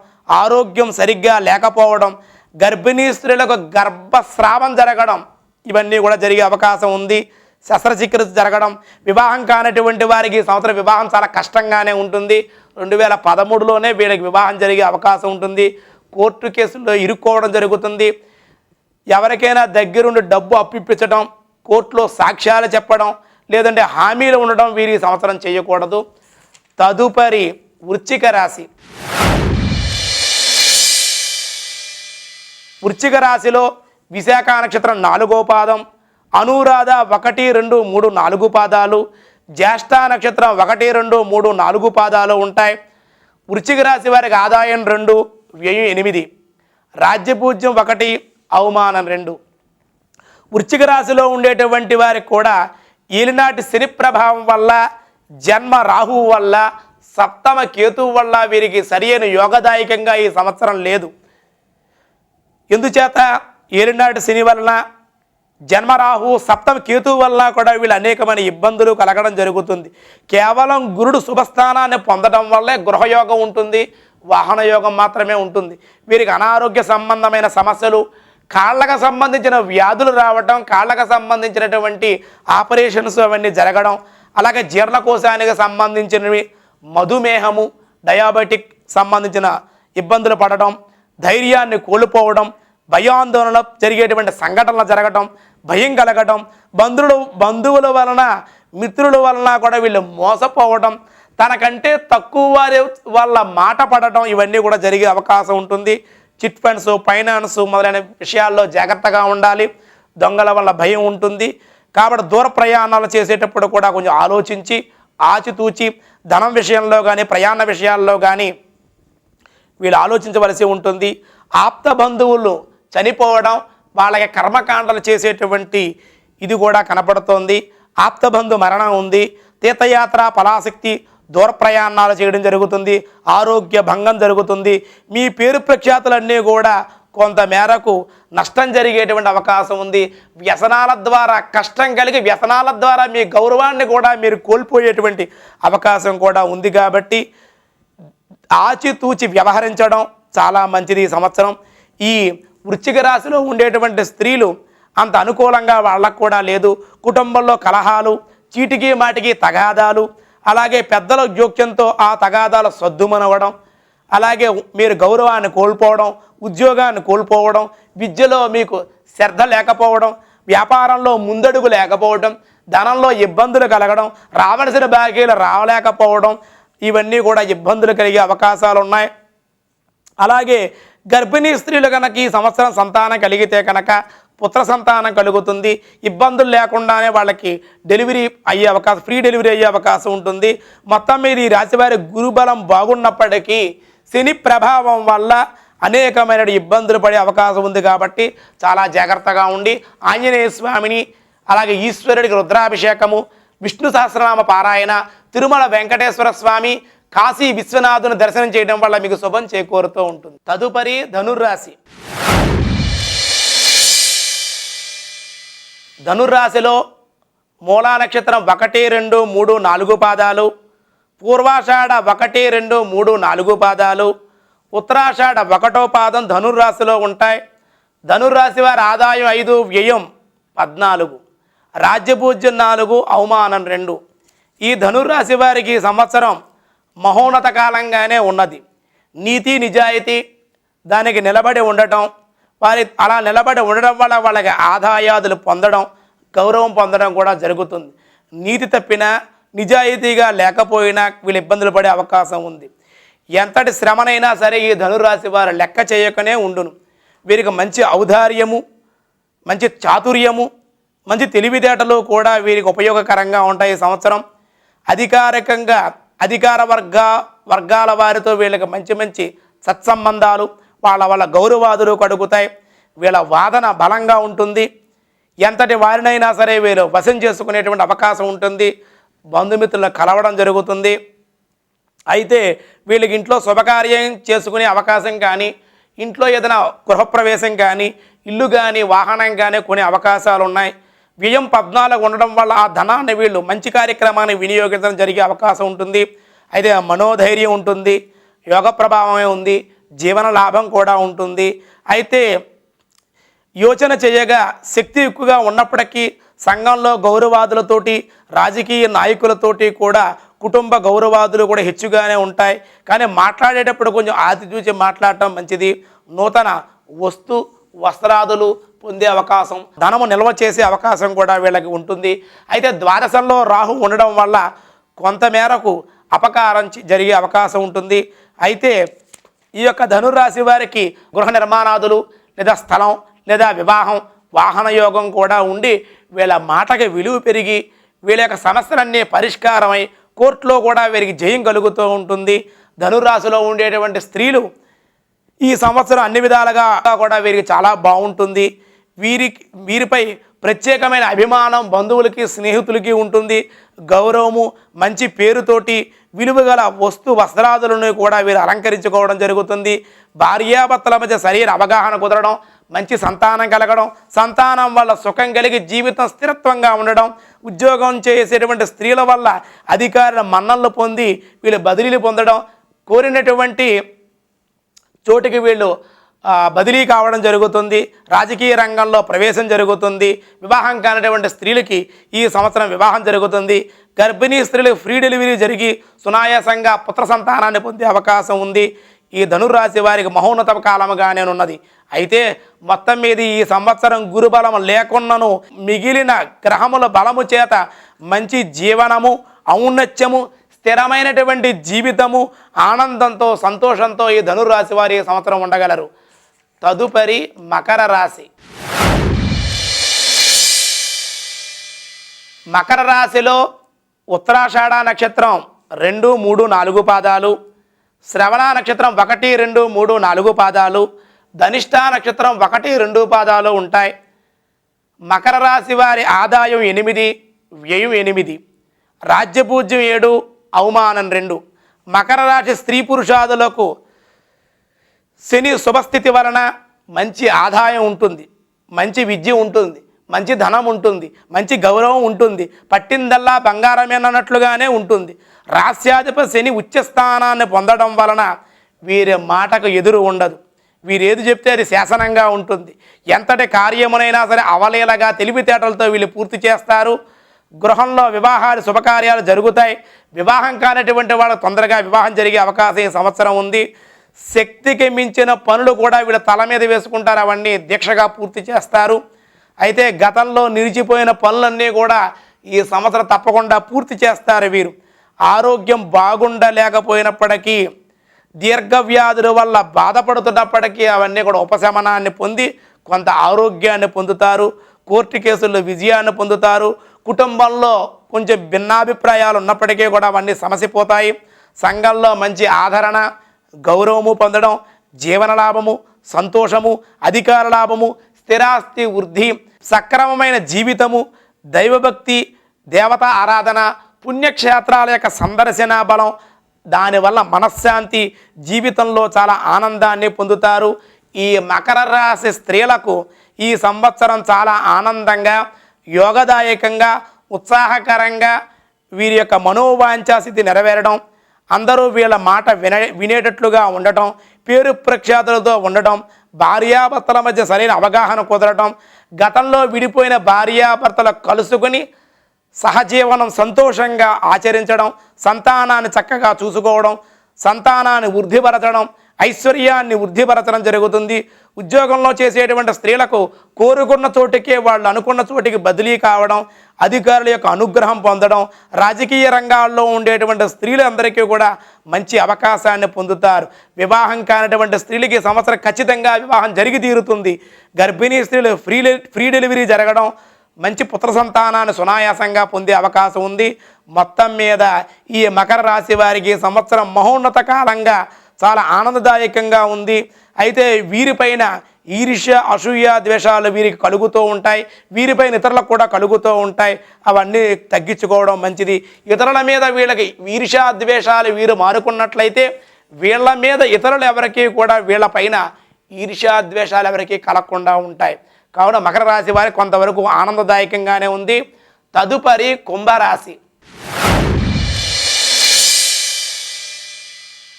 Speaker 1: ఆరోగ్యం సరిగ్గా లేకపోవడం, గర్భిణీ స్త్రీలకు గర్భస్రావం జరగడం, ఇవన్నీ కూడా జరిగే అవకాశం ఉంది. శస్త్రచికిత్స జరగడం, వివాహం కానటువంటి వారికి ఈ సంవత్సరం వివాహం చాలా కష్టంగానే ఉంటుంది. 2013లోనే వీళ్ళకి వివాహం జరిగే అవకాశం ఉంటుంది. కోర్టు కేసుల్లో ఇరుక్కోవడం జరుగుతుంది. ఎవరికైనా దగ్గరుండి డబ్బు అప్పిప్పించడం, కోర్టులో సాక్ష్యాలు చెప్పడం, లేదంటే హామీలు ఉండడం వీరి సంవత్సరం చేయకూడదు. తదుపరి వృశ్చిక రాశి. వృశ్చిక రాశిలో విశాఖ నక్షత్రం 4వ పాదం, అనురాధ 1, 2, 3, 4 పాదాలు, జ్యేష్ఠ నక్షత్రం 1, 2, 3, 4 పాదాలు ఉంటాయి. వృశ్చిక రాశి వారికి ఆదాయం 2, వ్యయం 8, రాజ్యపూజ్యం 1, అవమానం 2. వృశ్చిక రాశిలో ఉండేటువంటి వారికి కూడా ఈనాటి శని ప్రభావం వల్ల, జన్మ రాహువు వల్ల, సప్తమ కేతువు వల్ల వీరికి సరియైన యోగదాయకంగా ఈ సంవత్సరం లేదు. ఎందుచేత ఏలినాటి శని వలన, జన్మరాహు సప్తమ కేతువు వల్ల కూడా వీళ్ళు అనేకమైన ఇబ్బందులు కలగడం జరుగుతుంది. కేవలం గురుడు శుభస్థానాన్ని పొందడం వల్లే గృహయోగం ఉంటుంది, వాహన యోగం మాత్రమే ఉంటుంది. వీరికి అనారోగ్య సంబంధమైన సమస్యలు, కాళ్ళకు సంబంధించిన వ్యాధులు రావడం, కాళ్ళకు సంబంధించినటువంటి ఆపరేషన్స్ అవన్నీ జరగడం, అలాగే జీర్ణకోశానికి సంబంధించినవి, మధుమేహము, డయాబెటిక్ సంబంధించిన ఇబ్బందులు పడడం, ధైర్యాన్ని కోల్పోవడం, భయాందోళన జరిగేటువంటి సంఘటనలు జరగడం, భయం కలగడం, బంధువుల వలన మిత్రుల వలన కూడా వీళ్ళు మోసపోవడం, తనకంటే తక్కువ వారి వాళ్ళ మాట పడటం, ఇవన్నీ కూడా జరిగే అవకాశం ఉంటుంది. చిట్ ఫండ్స్, ఫైనాన్స్ మొదలైన విషయాల్లో జాగ్రత్తగా ఉండాలి. దొంగల వల్ల భయం ఉంటుంది. కాబట్టి దూర ప్రయాణాలు చేసేటప్పుడు కూడా కొంచెం ఆలోచించి ఆచితూచి ధనం విషయంలో కానీ ప్రయాణ విషయాల్లో కానీ వీళ్ళు ఆలోచించవలసి ఉంటుంది. ఆప్త బంధువులు చనిపోవడం, వాళ్ళకి కర్మకాండలు చేసేటువంటి ఇది కూడా కనపడుతోంది. ఆప్తబంధు మరణం ఉంది. తీర్థయాత్ర, ఫలాశక్తి, దూర ప్రయాణాలు చేయడం జరుగుతుంది. ఆరోగ్య భంగం జరుగుతుంది. మీ పేరు ప్రఖ్యాతులన్నీ కూడా కొంత మేరకు నష్టం జరిగేటువంటి అవకాశం ఉంది. వ్యసనాల ద్వారా కష్టం కలిగి వ్యసనాల ద్వారా మీ గౌరవాన్ని కూడా మీరు కోల్పోయేటువంటి అవకాశం కూడా ఉంది. కాబట్టి ఆచితూచి వ్యవహరించడం చాలా మంచిది. ఈ సంవత్సరం ఈ వృశ్చిక రాశిలో ఉండేటువంటి స్త్రీలు అంత అనుకూలంగా వాళ్ళకు కూడా లేదు. కుటుంబంలో కలహాలు, చీటికి మాటికి తగాదాలు, అలాగే పెద్దల జోక్యంతో ఆ తగాదాలు సద్దుమనవడం, అలాగే మీరు గౌరవాన్ని కోల్పోవడం, ఉద్యోగాన్ని కోల్పోవడం, విద్యలో మీకు శ్రద్ధ లేకపోవడం, వ్యాపారంలో ముందడుగు లేకపోవడం, ధనంలో ఇబ్బందులు కలగడం, రావలసిన బాకీలు రావలేకపోవడం, ఇవన్నీ కూడా ఇబ్బందులు కలిగే అవకాశాలు ఉన్నాయి. అలాగే గర్భిణీ స్త్రీలు కనుక ఈ సంవత్సరం సంతానం కలిగితే కనుక పుత్ర సంతానం కలుగుతుంది. ఇబ్బందులు లేకుండానే వాళ్ళకి డెలివరీ అయ్యే అవకాశం, ఫ్రీ డెలివరీ అయ్యే అవకాశం ఉంటుంది. మొత్తం మీద ఈ రాశివారి గురుబలం బాగున్నప్పటికీ శని ప్రభావం వల్ల అనేకమైన ఇబ్బందులు పడే అవకాశం ఉంది. కాబట్టి చాలా జాగ్రత్తగా ఉండి ఆంజనేయ స్వామిని, అలాగే ఈశ్వరుడికి రుద్రాభిషేకము, విష్ణు సహస్రనామ పారాయణ, తిరుమల వెంకటేశ్వర స్వామి, కాశీ విశ్వనాథుని దర్శనం చేయడం వల్ల మీకు శుభం చేకూరుతూ ఉంటుంది. తదుపరి ధనుర్రాశి. ధనుర్రాశిలో మూలా నక్షత్రం 1, 2, 3, 4 పాదాలు, పూర్వాషాఢ 1, 2, 3, 4 పాదాలు, ఉత్తరాషాఢ 1వ పాదం ధనుర్రాశిలో ఉంటాయి. ధనుర్రాశి వారి ఆదాయం 5, వ్యయం 14, రాజ్యపూజ్యం 4, అవమానం 2. ఈ ధనుర్రాశి వారికి సంవత్సరం మహోన్నత కాలంగానే ఉన్నది. నీతి నిజాయితీ దానికి నిలబడి ఉండటం, వారి అలా నిలబడి ఉండడం వల్ల వాళ్ళకి ఆదాయాదులు పొందడం, గౌరవం పొందడం కూడా జరుగుతుంది. నీతి తప్పినా నిజాయితీగా లేకపోయినా వీళ్ళు ఇబ్బందులు పడే అవకాశం ఉంది. ఎంతటి శ్రమనైనా సరే ఈ ధనురాశి వారు లెక్క చేయకనే ఉండును. వీరికి మంచి ఔదార్యము, మంచి చాతుర్యము, మంచి తెలివితేటలు కూడా వీరికి ఉపయోగకరంగా ఉంటాయి. ఈ సంవత్సరం అధికారికంగా అధికార వర్గాల వారితో వీళ్ళకి మంచి మంచి సత్సంబంధాలు, వాళ్ళ గౌరవాదులు కడుగుతాయి. వీళ్ళ వాదన బలంగా ఉంటుంది. ఎంతటి వారినైనా సరే వీళ్ళు వశం చేసుకునేటువంటి అవకాశం ఉంటుంది. బంధుమిత్రులను కలవడం జరుగుతుంది. అయితే వీళ్ళకి ఇంట్లో శుభకార్యం చేసుకునే అవకాశం కానీ, ఇంట్లో ఏదైనా గృహప్రవేశం కానీ, ఇల్లు కానీ, వాహనం కానీ కొనే అవకాశాలు ఉన్నాయి. వ్యయం 14 ఉండడం వల్ల ఆ ధనాన్ని వీళ్ళు మంచి కార్యక్రమాన్ని వినియోగించడం జరిగే అవకాశం ఉంటుంది. అయితే మనోధైర్యం ఉంటుంది, యోగ ప్రభావమే ఉంది, జీవన లాభం కూడా ఉంటుంది. అయితే యోచన చేయగా శక్తి ఎక్కువగా ఉన్నప్పటికీ సంఘంలో గౌరవాదులతోటి, రాజకీయ నాయకులతోటి కూడా కుటుంబ గౌరవాదులు కూడా హెచ్చుగానే ఉంటాయి. కానీ మాట్లాడేటప్పుడు కొంచెం ఆతి చూసి మాట్లాడటం మంచిది. నూతన వస్త్రాదులు పొందే అవకాశం, ధనము నిల్వ చేసే అవకాశం కూడా వీళ్ళకి ఉంటుంది. అయితే ద్వాదశంలో రాహు ఉండడం వల్ల కొంతమేరకు అపకారం జరిగే అవకాశం ఉంటుంది. అయితే ఈ యొక్క ధనుర్రాశి వారికి గృహ నిర్మాణాదులు లేదా స్థలం లేదా వివాహం, వాహన యోగం కూడా ఉండి వీళ్ళ మాటకి విలువ పెరిగి వీళ్ళ యొక్క సమస్యలన్నీ పరిష్కారమై కోర్టులో కూడా వీరికి జయం కలుగుతూ ఉంటుంది. ధనుర్రాశిలో ఉండేటువంటి స్త్రీలు ఈ సంవత్సరం అన్ని విధాలుగా కూడా వీరికి చాలా బాగుంటుంది. వీరిపై ప్రత్యేకమైన అభిమానం బంధువులకి, స్నేహితులకి ఉంటుంది. గౌరవము, మంచి పేరుతోటి విలువగల వస్త్రాదులను కూడా వీరు అలంకరించుకోవడం జరుగుతుంది. భార్యాభర్తల మధ్య శరీర అవగాహన కుదరడం, మంచి సంతానం కలగడం, సంతానం వల్ల సుఖం కలిగి జీవితం స్థిరత్వంగా ఉండడం, ఉద్యోగం చేసేటువంటి స్త్రీల వల్ల అధికారుల మన్ననలు పొంది వీళ్ళు బదిలీలు పొందడం, కోరినటువంటి చోటికి వీళ్ళు బదిలీ కావడం జరుగుతుంది, రాజకీయ రంగంలో ప్రవేశం జరుగుతుంది, వివాహం కానటువంటి స్త్రీలకి ఈ సంవత్సరం వివాహం జరుగుతుంది, గర్భిణీ స్త్రీలకు ఫ్రీ డెలివరీ జరిగి సునాయాసంగా పుత్ర సంతానాన్ని పొందే అవకాశం ఉంది. ఈ ధనురాశి వారికి మహోన్నత కాలముగానే ఉన్నది. అయితే మొత్తం మీద ఈ సంవత్సరం గురుబలం లేకున్నను మిగిలిన గ్రహముల బలము చేత మంచి జీవనము, ఔన్నత్యము, స్థిరమైనటువంటి జీవితము, ఆనందంతో సంతోషంతో ఈ ధనురాశి వారి ఈ సంవత్సరం ఉండగలరు. తదుపరి మకర రాశి. మకర రాశిలో ఉత్తరాషాఢ నక్షత్రం 2, 3, 4 పాదాలు, శ్రవణ నక్షత్రం 1, 2, 3, 4 పాదాలు, ధనిష్ట నక్షత్రం 1, 2 పాదాలు ఉంటాయి. మకర రాశి వారి ఆదాయం 8, వ్యయం 8, రాజ్యపూజ్యం 7, అవమానం 2. మకర రాశి స్త్రీ పురుషాదులకు శని శుభస్థితి వలన మంచి ఆదాయం ఉంటుంది, మంచి విద్య ఉంటుంది, మంచి ధనం ఉంటుంది, మంచి గౌరవం ఉంటుంది, పట్టిందల్లా బంగారమేనన్నట్లుగానే ఉంటుంది. రాస్యాధిపతి శని ఉచ్చస్థానాన్ని పొందడం వలన వీరి మాటకు ఎదురు ఉండదు. వీరేది చెప్తే అది శాసనంగా ఉంటుంది. ఎంతటి కార్యమునైనా సరే అవలీలగా తెలివితేటలతో వీళ్ళు పూర్తి చేస్తారు. గృహంలో వివాహాలు శుభకార్యాలు జరుగుతాయి. వివాహం కానటువంటి వాళ్ళకు తొందరగా వివాహం జరిగే అవకాశం ఈ సంవత్సరం ఉంది. శక్తికి మించిన పనులు కూడా వీళ్ళ తల మీద వేసుకుంటారు, అవన్నీ దీక్షగా పూర్తి చేస్తారు. అయితే గతంలో నిలిచిపోయిన పనులన్నీ కూడా ఈ సంవత్సరం తప్పకుండా పూర్తి చేస్తారు వీరు. ఆరోగ్యం బాగుండలేకపోయినప్పటికీ, దీర్ఘవ్యాధుల వల్ల బాధపడుతున్నప్పటికీ అవన్నీ కూడా ఉపశమనాన్ని పొంది కొంత ఆరోగ్యాన్ని పొందుతారు. కోర్టు కేసుల్లో విజయాన్ని పొందుతారు. కుటుంబంలో కొంచెం భిన్నాభిప్రాయాలు ఉన్నప్పటికీ కూడా అవన్నీ సమసిపోతాయి. సంఘంలో మంచి ఆదరణ, గౌరవము పొందడం, జీవన లాభము, సంతోషము, అధికార లాభము, స్థిరాస్తి వృద్ధి, సక్రమమైన జీవితము, దైవభక్తి, దేవతా ఆరాధన, పుణ్యక్షేత్రాల యొక్క సందర్శన బలం, దానివల్ల మనశ్శాంతి, జీవితంలో చాలా ఆనందాన్ని పొందుతారు. ఈ మకర రాశి స్త్రీలకు ఈ సంవత్సరం చాలా ఆనందంగా, యోగదాయకంగా, ఉత్సాహకరంగా వీరి యొక్క మనోవాంఛా స్థితి నెరవేరడం, అందరూ వీళ్ళ మాట వినేటట్లుగా ఉండటం, పేరు ప్రఖ్యాతులతో ఉండటం, భార్యాభర్తల మధ్య సరైన అవగాహన కుదరటం, గతంలో విడిపోయిన భార్యాభర్తలు కలుసుకొని సహజీవనం సంతోషంగా ఆచరించడం, సంతానాన్ని చక్కగా చూసుకోవడం, సంతానాన్ని వృద్ధిపరచడం, ఐశ్వర్యాన్ని వృద్ధిపరచడం జరుగుతుంది. ఉద్యోగంలో చేసేటువంటి స్త్రీలకు కోరుకున్న చోటికే వాళ్ళు అనుకున్న చోటికి బదిలీ కావడం, అధికారుల యొక్క అనుగ్రహం పొందడం, రాజకీయ రంగాల్లో ఉండేటువంటి స్త్రీలందరికీ కూడా మంచి అవకాశాన్ని పొందుతారు. వివాహం కానటువంటి స్త్రీలకి సంవత్సరం ఖచ్చితంగా వివాహం జరిగి తీరుతుంది. గర్భిణీ స్త్రీలు ఫ్రీ డెలివరీ జరగడం, మంచి పుత్ర సంతానాన్ని సునాయాసంగా పొందే అవకాశం ఉంది. మొత్తం మీద ఈ మకర రాశి వారికి సంవత్సరం మహోన్నత కాలంగా చాలా ఆనందదాయకంగా ఉంది. అయితే వీరిపైన ఈర్ష్య, అసూయ, ద్వేషాలు వీరికి కలుగుతూ ఉంటాయి. వీరిపైన ఇతరులకు కూడా కలుగుతూ ఉంటాయి. అవన్నీ తగ్గించుకోవడం మంచిది. ఇతరుల మీద వీళ్ళకి ఈర్ష్య, ద్వేషాలు వీరు మారుకున్నట్లయితే వీళ్ళ మీద ఇతరులు ఎవరికి కూడా వీళ్ళపైన ఈర్ష్య, ద్వేషాలు ఎవరికి కలగకుండా ఉంటాయి. కావున మకర రాశి వారికి కొంతవరకు ఆనందదాయకంగానే ఉంది. తదుపరి కుంభరాశి.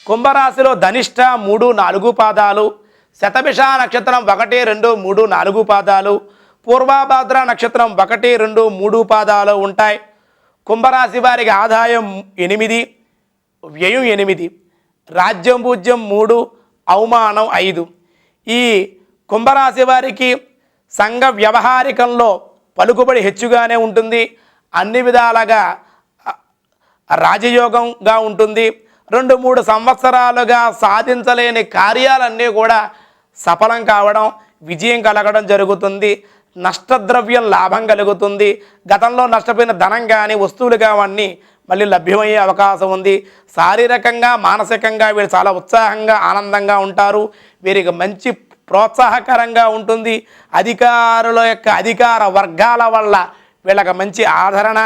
Speaker 1: కుంభరాశిలో ధనిష్ట 3, 4 పాదాలు, శతభిష నక్షత్రం 1, 2, 3, 4 పాదాలు, పూర్వభాద్ర నక్షత్రం 1, 2, 3 పాదాలు ఉంటాయి. కుంభరాశి వారికి ఆదాయం 8, వ్యయం 8, రాజ్యం పూజ్యం 3, అవమానం 5. ఈ కుంభరాశి వారికి సంఘ వ్యవహారికంలో పలుకుబడి హెచ్చుగానే ఉంటుంది. అన్ని విధాలుగా రాజయోగంగా ఉంటుంది. 2-3 సంవత్సరాలుగా సాధించలేని కార్యాలన్నీ కూడా సఫలం కావడం, విజయం కలగడం జరుగుతుంది. నష్టద్రవ్యం లాభం కలుగుతుంది. గతంలో నష్టపోయిన ధనం కానీ వస్తువులు కావన్నీ మళ్ళీ లభ్యమయ్యే అవకాశం ఉంది. శారీరకంగా, మానసికంగా వీరు చాలా ఉత్సాహంగా, ఆనందంగా ఉంటారు. వీరికి మంచి ప్రోత్సాహకరంగా ఉంటుంది. అధికారుల యొక్క అధికార వర్గాల వల్ల వీళ్ళకి మంచి ఆదరణ,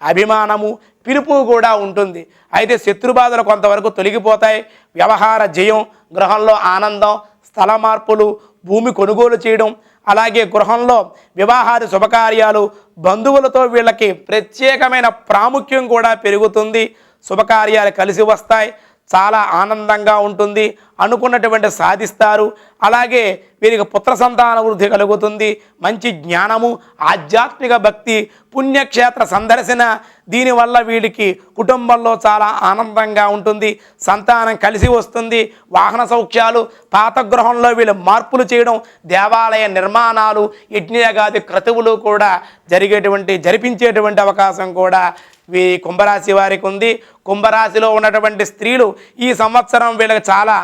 Speaker 1: అభిమానము, పిలుపు కూడా ఉంటుంది. అయితే శత్రుబాధలు కొంతవరకు తొలగిపోతాయి. వ్యవహార జయం, గృహంలో ఆనందం, స్థల మార్పులు, భూమి కొనుగోలు చేయడం, అలాగే గృహంలో వివాహాది శుభకార్యాలు, బంధువులతో వీళ్ళకి ప్రత్యేకమైన ప్రాముఖ్యం కూడా పెరుగుతుంది. శుభకార్యాలు కలిసి వస్తాయి, చాలా ఆనందంగా ఉంటుంది, అనుకున్నటువంటి సాధిస్తారు. అలాగే వీరికి పుత్ర సంతాన వృద్ధి కలుగుతుంది, మంచి జ్ఞానము, ఆధ్యాత్మిక భక్తి, పుణ్యక్షేత్ర సందర్శన, దీనివల్ల వీడికి కుటుంబంలో చాలా ఆనందంగా ఉంటుంది, సంతానం కలిసి వస్తుంది, వాహన సౌఖ్యాలు, పాత గృహంలో వీళ్ళు మార్పులు చేయడం, దేవాలయ నిర్మాణాలు, యజ్ఞయాగాది క్రతువులు కూడా జరిపించేటువంటి అవకాశం కూడా కుంభరాశి వారికి ఉంది. కుంభరాశిలో ఉన్నటువంటి స్త్రీలు ఈ సంవత్సరం వీళ్ళకి చాలా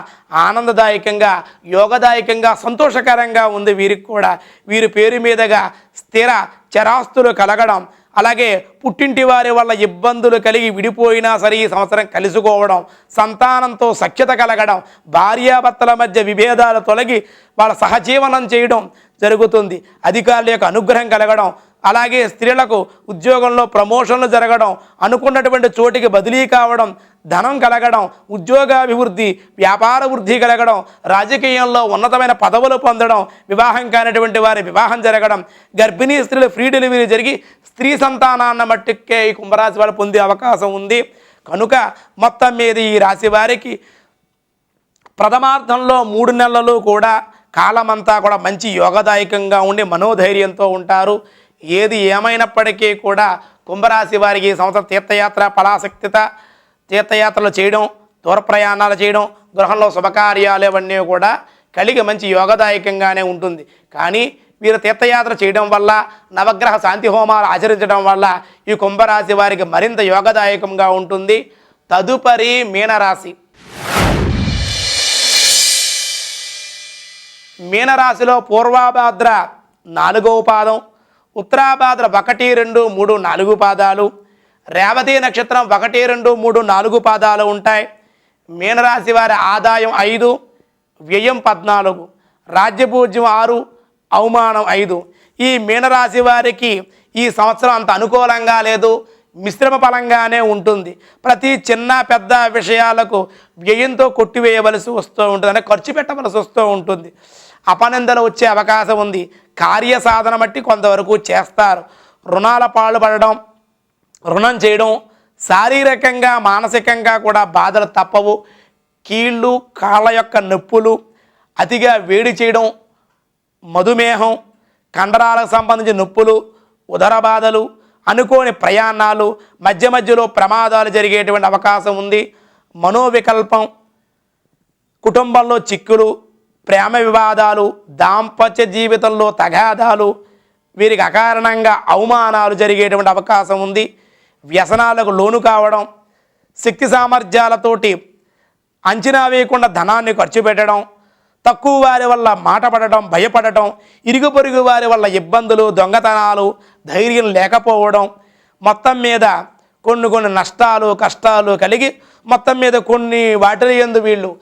Speaker 1: ఆనందదాయకంగా, యోగదాయకంగా, సంతోషకరంగా ఉంది. వీరికి కూడా వీరి పేరు మీదుగా స్థిర చరాస్తులు కలగడం, అలాగే పుట్టింటి వారి వల్ల ఇబ్బందులు కలిగి విడిపోయినా సరే ఈ సంవత్సరం కలుసుకోవడం, సంతానంతో సఖ్యత కలగడం, భార్యాభర్తల మధ్య విభేదాలు తొలగి వాళ్ళ సహజీవనం చేయడం జరుగుతుంది. అధికారుల యొక్క అనుగ్రహం కలగడం, అలాగే స్త్రీలకు ఉద్యోగంలో ప్రమోషన్లు జరగడం, అనుకున్నటువంటి చోటికి బదిలీ కావడం, ధనం కలగడం, ఉద్యోగాభివృద్ధి, వ్యాపార వృద్ధి కలగడం, రాజకీయంలో ఉన్నతమైన పదవులు పొందడం, వివాహం కానిటువంటి వారి వివాహం జరగడం, గర్భిణీ స్త్రీలు ఫ్రీ డెలివరీ జరిగి స్త్రీ సంతానాన్న మట్టుకే ఈ కుంభరాశి వారు పొందే అవకాశం ఉంది. కనుక మొత్తం మీద ఈ రాశి వారికి ప్రథమార్థంలో 3 నెలలు కూడా కాలమంతా కూడా మంచి యోగదాయకంగా ఉండి మనోధైర్యంతో ఉంటారు. ఏది ఏమైనప్పటికీ కూడా కుంభరాశి వారికి ఈ సంవత్సరం తీర్థయాత్ర, ఫలాసక్తిత, తీర్థయాత్రలు చేయడం, దూర ప్రయాణాలు చేయడం, గృహంలో శుభకార్యాలు ఇవన్నీ కూడా కలిగి మంచి యోగదాయకంగానే ఉంటుంది. కానీ వీరు తీర్థయాత్ర చేయడం వల్ల, నవగ్రహ శాంతి హోమాలు ఆచరించడం వల్ల ఈ కుంభరాశి వారికి మరింత యోగదాయకంగా ఉంటుంది. తదుపరి మీనరాశి. మీనరాశిలో పూర్వాభాద్ర 4వ పాదం, ఉత్తరాభాద్ర 1, 2, 3, 4 పాదాలు, రేవతి నక్షత్రం 1, 2, 3, 4 పాదాలు ఉంటాయి. మీనరాశి వారి ఆదాయం 5, వ్యయం 14, రాజ్యపూజ్యం 6, అవమానం 5. ఈ మీనరాశి వారికి ఈ సంవత్సరం అంత అనుకూలంగా లేదు, మిశ్రమ ఫలంగానే ఉంటుంది. ప్రతి చిన్న పెద్ద విషయాలకు వ్యయంతో కొట్టివేయవలసి వస్తూ ఉంటుంది, అంటే ఖర్చు పెట్టవలసి వస్తూ ఉంటుంది. అపనిందలు వచ్చే అవకాశం ఉంది. కార్యసాధన బట్టి కొంతవరకు చేస్తారు. రుణాల పాలు పడడం, రుణం చేయడం, శారీరకంగా మానసికంగా కూడా బాధలు తప్పవు. కీళ్ళు కాళ్ళ యొక్క నొప్పులు, అతిగా వేడి చేయడం, మధుమేహం, కండరాలకు సంబంధించిన నొప్పులు, ఉదర బాధలు, అనుకోని ప్రయాణాలు, మధ్య మధ్యలో ప్రమాదాలు జరిగేటువంటి అవకాశం ఉంది. మనోవికల్పం, కుటుంబంలో చిక్కులు, ప్రేమ వివాదాలు, దాంపత్య జీవితంలో తగాదాలు, వీరికి అకారణంగా అవమానాలు జరిగేటువంటి అవకాశం ఉంది. వ్యసనాలకు లోను కావడం, శక్తి సామర్థ్యాలతోటి అంచనా వేయకుండా ధనాన్ని ఖర్చు పెట్టడం, తక్కువ వారి వల్ల మాట పడటం, భయపడటం, ఇరుగు పొరుగు వారి వల్ల ఇబ్బందులు, దొంగతనాలు, ధైర్యం లేకపోవడం, మొత్తం మీద కొన్ని నష్టాలు, కష్టాలు కలిగి మొత్తం మీద కొన్ని వాటి యందు వీళ్ళు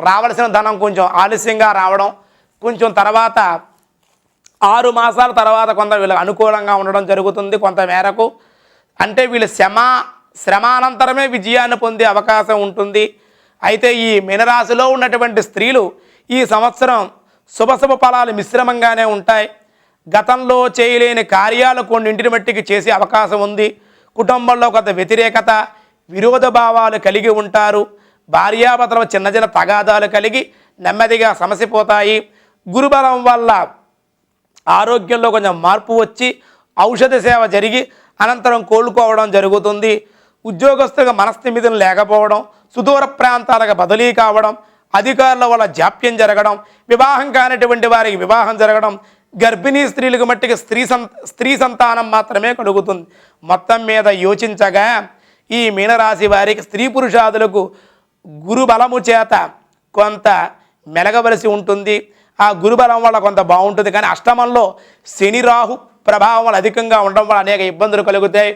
Speaker 1: రావాల్సిన ధనం కొంచెం ఆలస్యంగా రావడం, కొంచెం తర్వాత 6 మాసాల తర్వాత కొంత వీళ్ళకి అనుకూలంగా ఉండడం జరుగుతుంది కొంత మేరకు. అంటే వీళ్ళు శ్రమానంతరమే విజయాన్ని పొందే అవకాశం ఉంటుంది. అయితే ఈ మీనరాశిలో ఉన్నటువంటి స్త్రీలు ఈ సంవత్సరం శుభ ఫలాలు మిశ్రమంగానే ఉంటాయి. గతంలో చేయలేని కార్యాలు కొన్నింటిని మట్టికి చేసే అవకాశం ఉంది. కుటుంబంలో కొంత వ్యతిరేకత, విరోధ భావాలు కలిగి ఉంటారు. భార్యాభర్తల చిన్న చిన్న తగాదాలు కలిగి నెమ్మదిగా సమసిపోతాయి. గురుబలం వల్ల ఆరోగ్యంలో కొంచెం మార్పు వచ్చి ఔషధ సేవ జరిగి అనంతరం కోలుకోవడం జరుగుతుంది. ఉద్యోగస్తులుగా మనస్థిమితం లేకపోవడం, సుదూర ప్రాంతాలకు బదిలీ కావడం, అధికారుల వల్ల జాప్యం జరగడం, వివాహం కానిటువంటి వారికి వివాహం జరగడం, గర్భిణీ స్త్రీలకు మట్టికి స్త్రీ సంతానం మాత్రమే కలుగుతుంది. మొత్తం మీద యోచించగా ఈ మీనరాశి వారికి స్త్రీ పురుషాదులకు గురుబలము చేత కొంత మెలగవలసి ఉంటుంది. ఆ గురుబలం వల్ల కొంత బాగుంటుంది. కానీ అష్టమంలో శని రాహు ప్రభావం అధికంగా ఉండడం వల్ల అనేక ఇబ్బందులు కలుగుతాయి.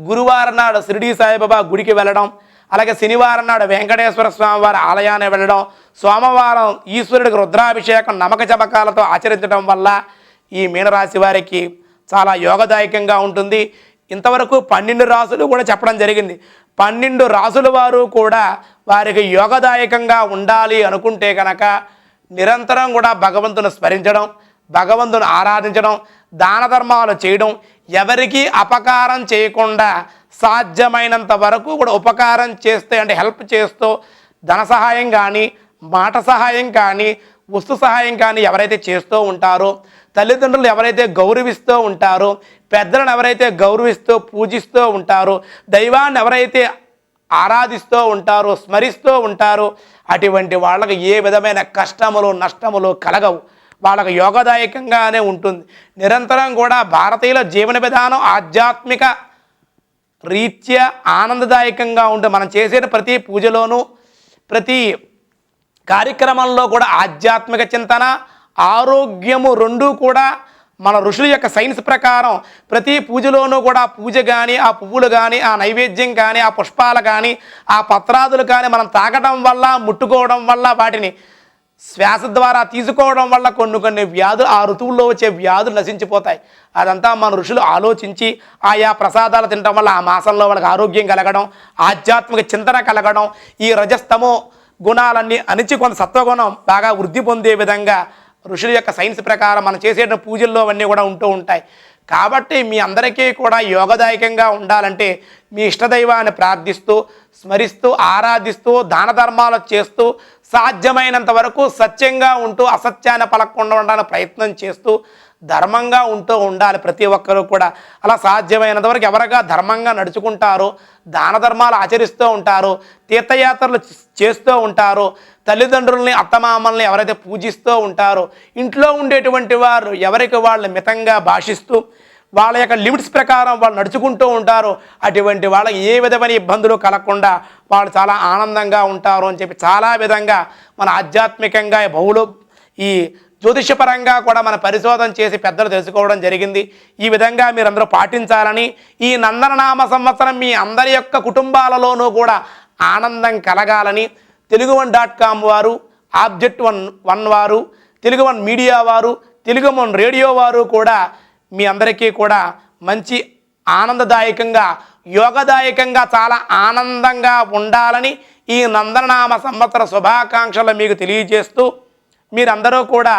Speaker 1: గురువారం నాడు షిరిడీ సాయిబాబా గుడికి వెళ్ళడం, అలాగే శనివారం నాడు వెంకటేశ్వర స్వామి వారి ఆలయాన్ని వెళ్ళడం, సోమవారం ఈశ్వరుడికి రుద్రాభిషేకం నమక చమకాలతో ఆచరించడం వల్ల ఈ మీనరాశి వారికి చాలా యోగదాయకంగా ఉంటుంది. ఇంతవరకు 12 రాసులు కూడా చెప్పడం జరిగింది. 12 రాసుల వారు కూడా వారికి యోగదాయకంగా ఉండాలి అనుకుంటే కనుక నిరంతరం కూడా భగవంతుని స్మరించడం, భగవంతుని ఆరాధించడం, దాన ధర్మాలు చేయడం, ఎవరికీ అపకారం చేయకుండా సాధ్యమైనంత వరకు కూడా ఉపకారం చేస్తే అంటే హెల్ప్ చేస్తూ ధన సహాయం కానీ, మాట సహాయం కానీ, వస్తు సహాయం కానీ ఎవరైతే చేస్తూ ఉంటారో, తల్లిదండ్రులు ఎవరైతే గౌరవిస్తూ ఉంటారో, పెద్దలను ఎవరైతే గౌరవిస్తూ పూజిస్తూ ఉంటారో, దైవాన్ని ఎవరైతే ఆరాధిస్తూ ఉంటారో, స్మరిస్తూ ఉంటారో, అటువంటి వాళ్ళకి ఏ విధమైన కష్టములు నష్టములు కలగవు. వాళ్ళకు యోగదాయకంగానే ఉంటుంది. నిరంతరం కూడా భారతీయుల జీవన విధానం ఆధ్యాత్మిక రీత్యా ఆనందదాయకంగా ఉంటుంది. మనం చేసే ప్రతి పూజలోనూ, ప్రతి కార్యక్రమంలో కూడా ఆధ్యాత్మిక చింతన, ఆరోగ్యము రెండూ కూడా మన ఋషుల యొక్క సైన్స్ ప్రకారం ప్రతి పూజలోనూ కూడా పూజ కానీ, ఆ పువ్వులు కానీ, ఆ నైవేద్యం కానీ, ఆ పుష్పాలు కానీ, ఆ పత్రాదులు కానీ మనం తాకడం వల్ల, ముట్టుకోవడం వల్ల, వాటిని శ్వాస ద్వారా తీసుకోవడం వల్ల కొన్ని వ్యాధులు, ఆ ఋతువుల్లో వచ్చే వ్యాధులు నశించిపోతాయి. అదంతా మన ఋషులు ఆలోచించి ఆయా ప్రసాదాలు తినడం వల్ల ఆ మాసంలో వాళ్ళకి ఆరోగ్యం కలగడం, ఆధ్యాత్మిక చింతన కలగడం, ఈ రజస్తమో గుణాలన్నీ అణిచి కొంత సత్వగుణం బాగా వృద్ధి పొందే విధంగా ఋషుల యొక్క సైన్స్ ప్రకారం మనం చేసే పూజల్లో అవన్నీ కూడా ఉంటూ ఉంటాయి. కాబట్టి మీ అందరికీ కూడా యోగదాయకంగా ఉండాలంటే మీ ఇష్టదైవాన్ని ప్రార్థిస్తూ, స్మరిస్తూ, ఆరాధిస్తూ, దాన ధర్మాలు చేస్తూ, సాధ్యమైనంత వరకు సత్యంగా ఉంటూ అసత్యాన్ని పలకకుండా ఉండడానికి ప్రయత్నం చేస్తూ ధర్మంగా ఉంటూ ఉండాలి ప్రతి ఒక్కరూ కూడా. అలా సాధ్యమైనంత వరకు ఎవరిగా ధర్మంగా నడుచుకుంటారో, దాన ధర్మాలు ఆచరిస్తూ ఉంటారో, తీర్థయాత్రలు చేస్తూ ఉంటారో, తల్లిదండ్రుల్ని అత్తమామల్ని ఎవరైతే పూజిస్తూ ఉంటారో, ఇంట్లో ఉండేటువంటి వారు ఎవరికి వాళ్ళు మితంగా భాషిస్తూ వాళ్ళ యొక్క లిమిట్స్ ప్రకారం వాళ్ళు నడుచుకుంటూ ఉంటారో, అటువంటి వాళ్ళకి ఏ విధమైన ఇబ్బందులు కలగకుండా వాళ్ళు చాలా ఆనందంగా ఉంటారు అని చెప్పి చాలా విధంగా మన ఆధ్యాత్మికంగా బహుళ ఈ జ్యోతిషపరంగా కూడా మన పరిశోధన చేసి పెద్దలు తెలుసుకోవడం జరిగింది. ఈ విధంగా మీరందరూ పాటించాలని, ఈ నందననామ సంవత్సరం మీ అందరి యొక్క కుటుంబాలలోనూ కూడా ఆనందం కలగాలని తెలుగు1.com వారు, ఆబ్జెక్ట్1 వారు, తెలుగు1 మీడియా వారు, తెలుగు1 రేడియో వారు కూడా మీ అందరికీ కూడా మంచి ఆనందదాయకంగా, యోగదాయకంగా, చాలా ఆనందంగా ఉండాలని ఈ నందననామ సంవత్సర శుభాకాంక్షలు మీకు తెలియజేస్తూ, మీరందరూ కూడా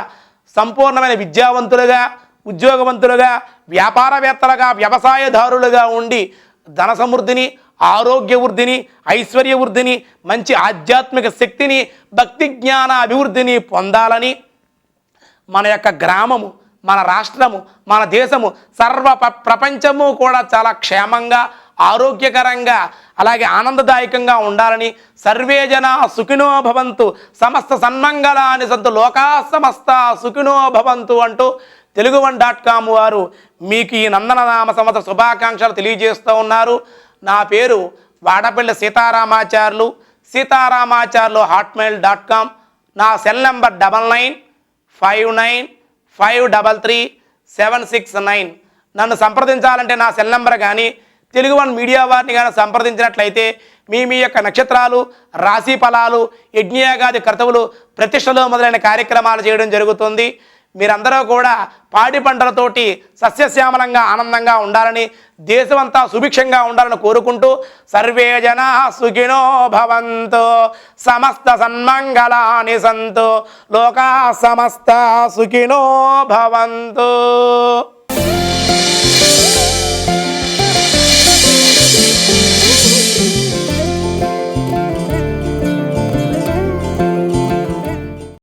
Speaker 1: సంపూర్ణమైన విద్యావంతులుగా, ఉద్యోగవంతులుగా, వ్యాపారవేత్తలుగా, వ్యవసాయదారులుగా ఉండి ధన సమృద్ధిని, ఆరోగ్య వృద్ధిని, ఐశ్వర్య వృద్ధిని, మంచి ఆధ్యాత్మిక శక్తిని, భక్తి జ్ఞాన అభివృద్ధిని పొందాలని మన యొక్క గ్రామము, మన రాష్ట్రము, మన దేశము, ప్రపంచము కూడా చాలా క్షేమంగా, ఆరోగ్యకరంగా, అలాగే ఆనందదాయకంగా ఉండాలని, సర్వే జనా సుఖినో భవంతు, సమస్త సన్మంగళాని సంతు, లోకా సమస్త సుఖినో భవంతు అంటూ తెలుగు1.com వారు మీకు ఈ నందననామ సంవత్సర శుభాకాంక్షలు తెలియజేస్తూ ఉన్నారు. నా పేరు వాడపల్లి సీతారామాచార్యులు, సీతారామాచార్యులు@hotmail.com. నా సెల్ నెంబర్ 9959533769. నన్ను సంప్రదించాలంటే నా సెల్ నెంబర్ కానీ, తెలుగు1 మీడియా వారిని కానీ సంప్రదించినట్లయితే మీ యొక్క నక్షత్రాలు, రాశి ఫలాలు, యజ్ఞయాగాది కర్తవులు, ప్రతిష్టలు మొదలైన కార్యక్రమాలు చేయడం జరుగుతుంది. మీరందరూ కూడా పాడి పంటలతోటి సస్యశ్యామలంగా ఆనందంగా ఉండాలని, దేశమంతా సుభిక్షంగా ఉండాలని కోరుకుంటూ సర్వే జనా సుఖినో భవంతు, సమస్త సన్మంగళాని సంతు, లోకా సమస్త సుఖినో భవంతు.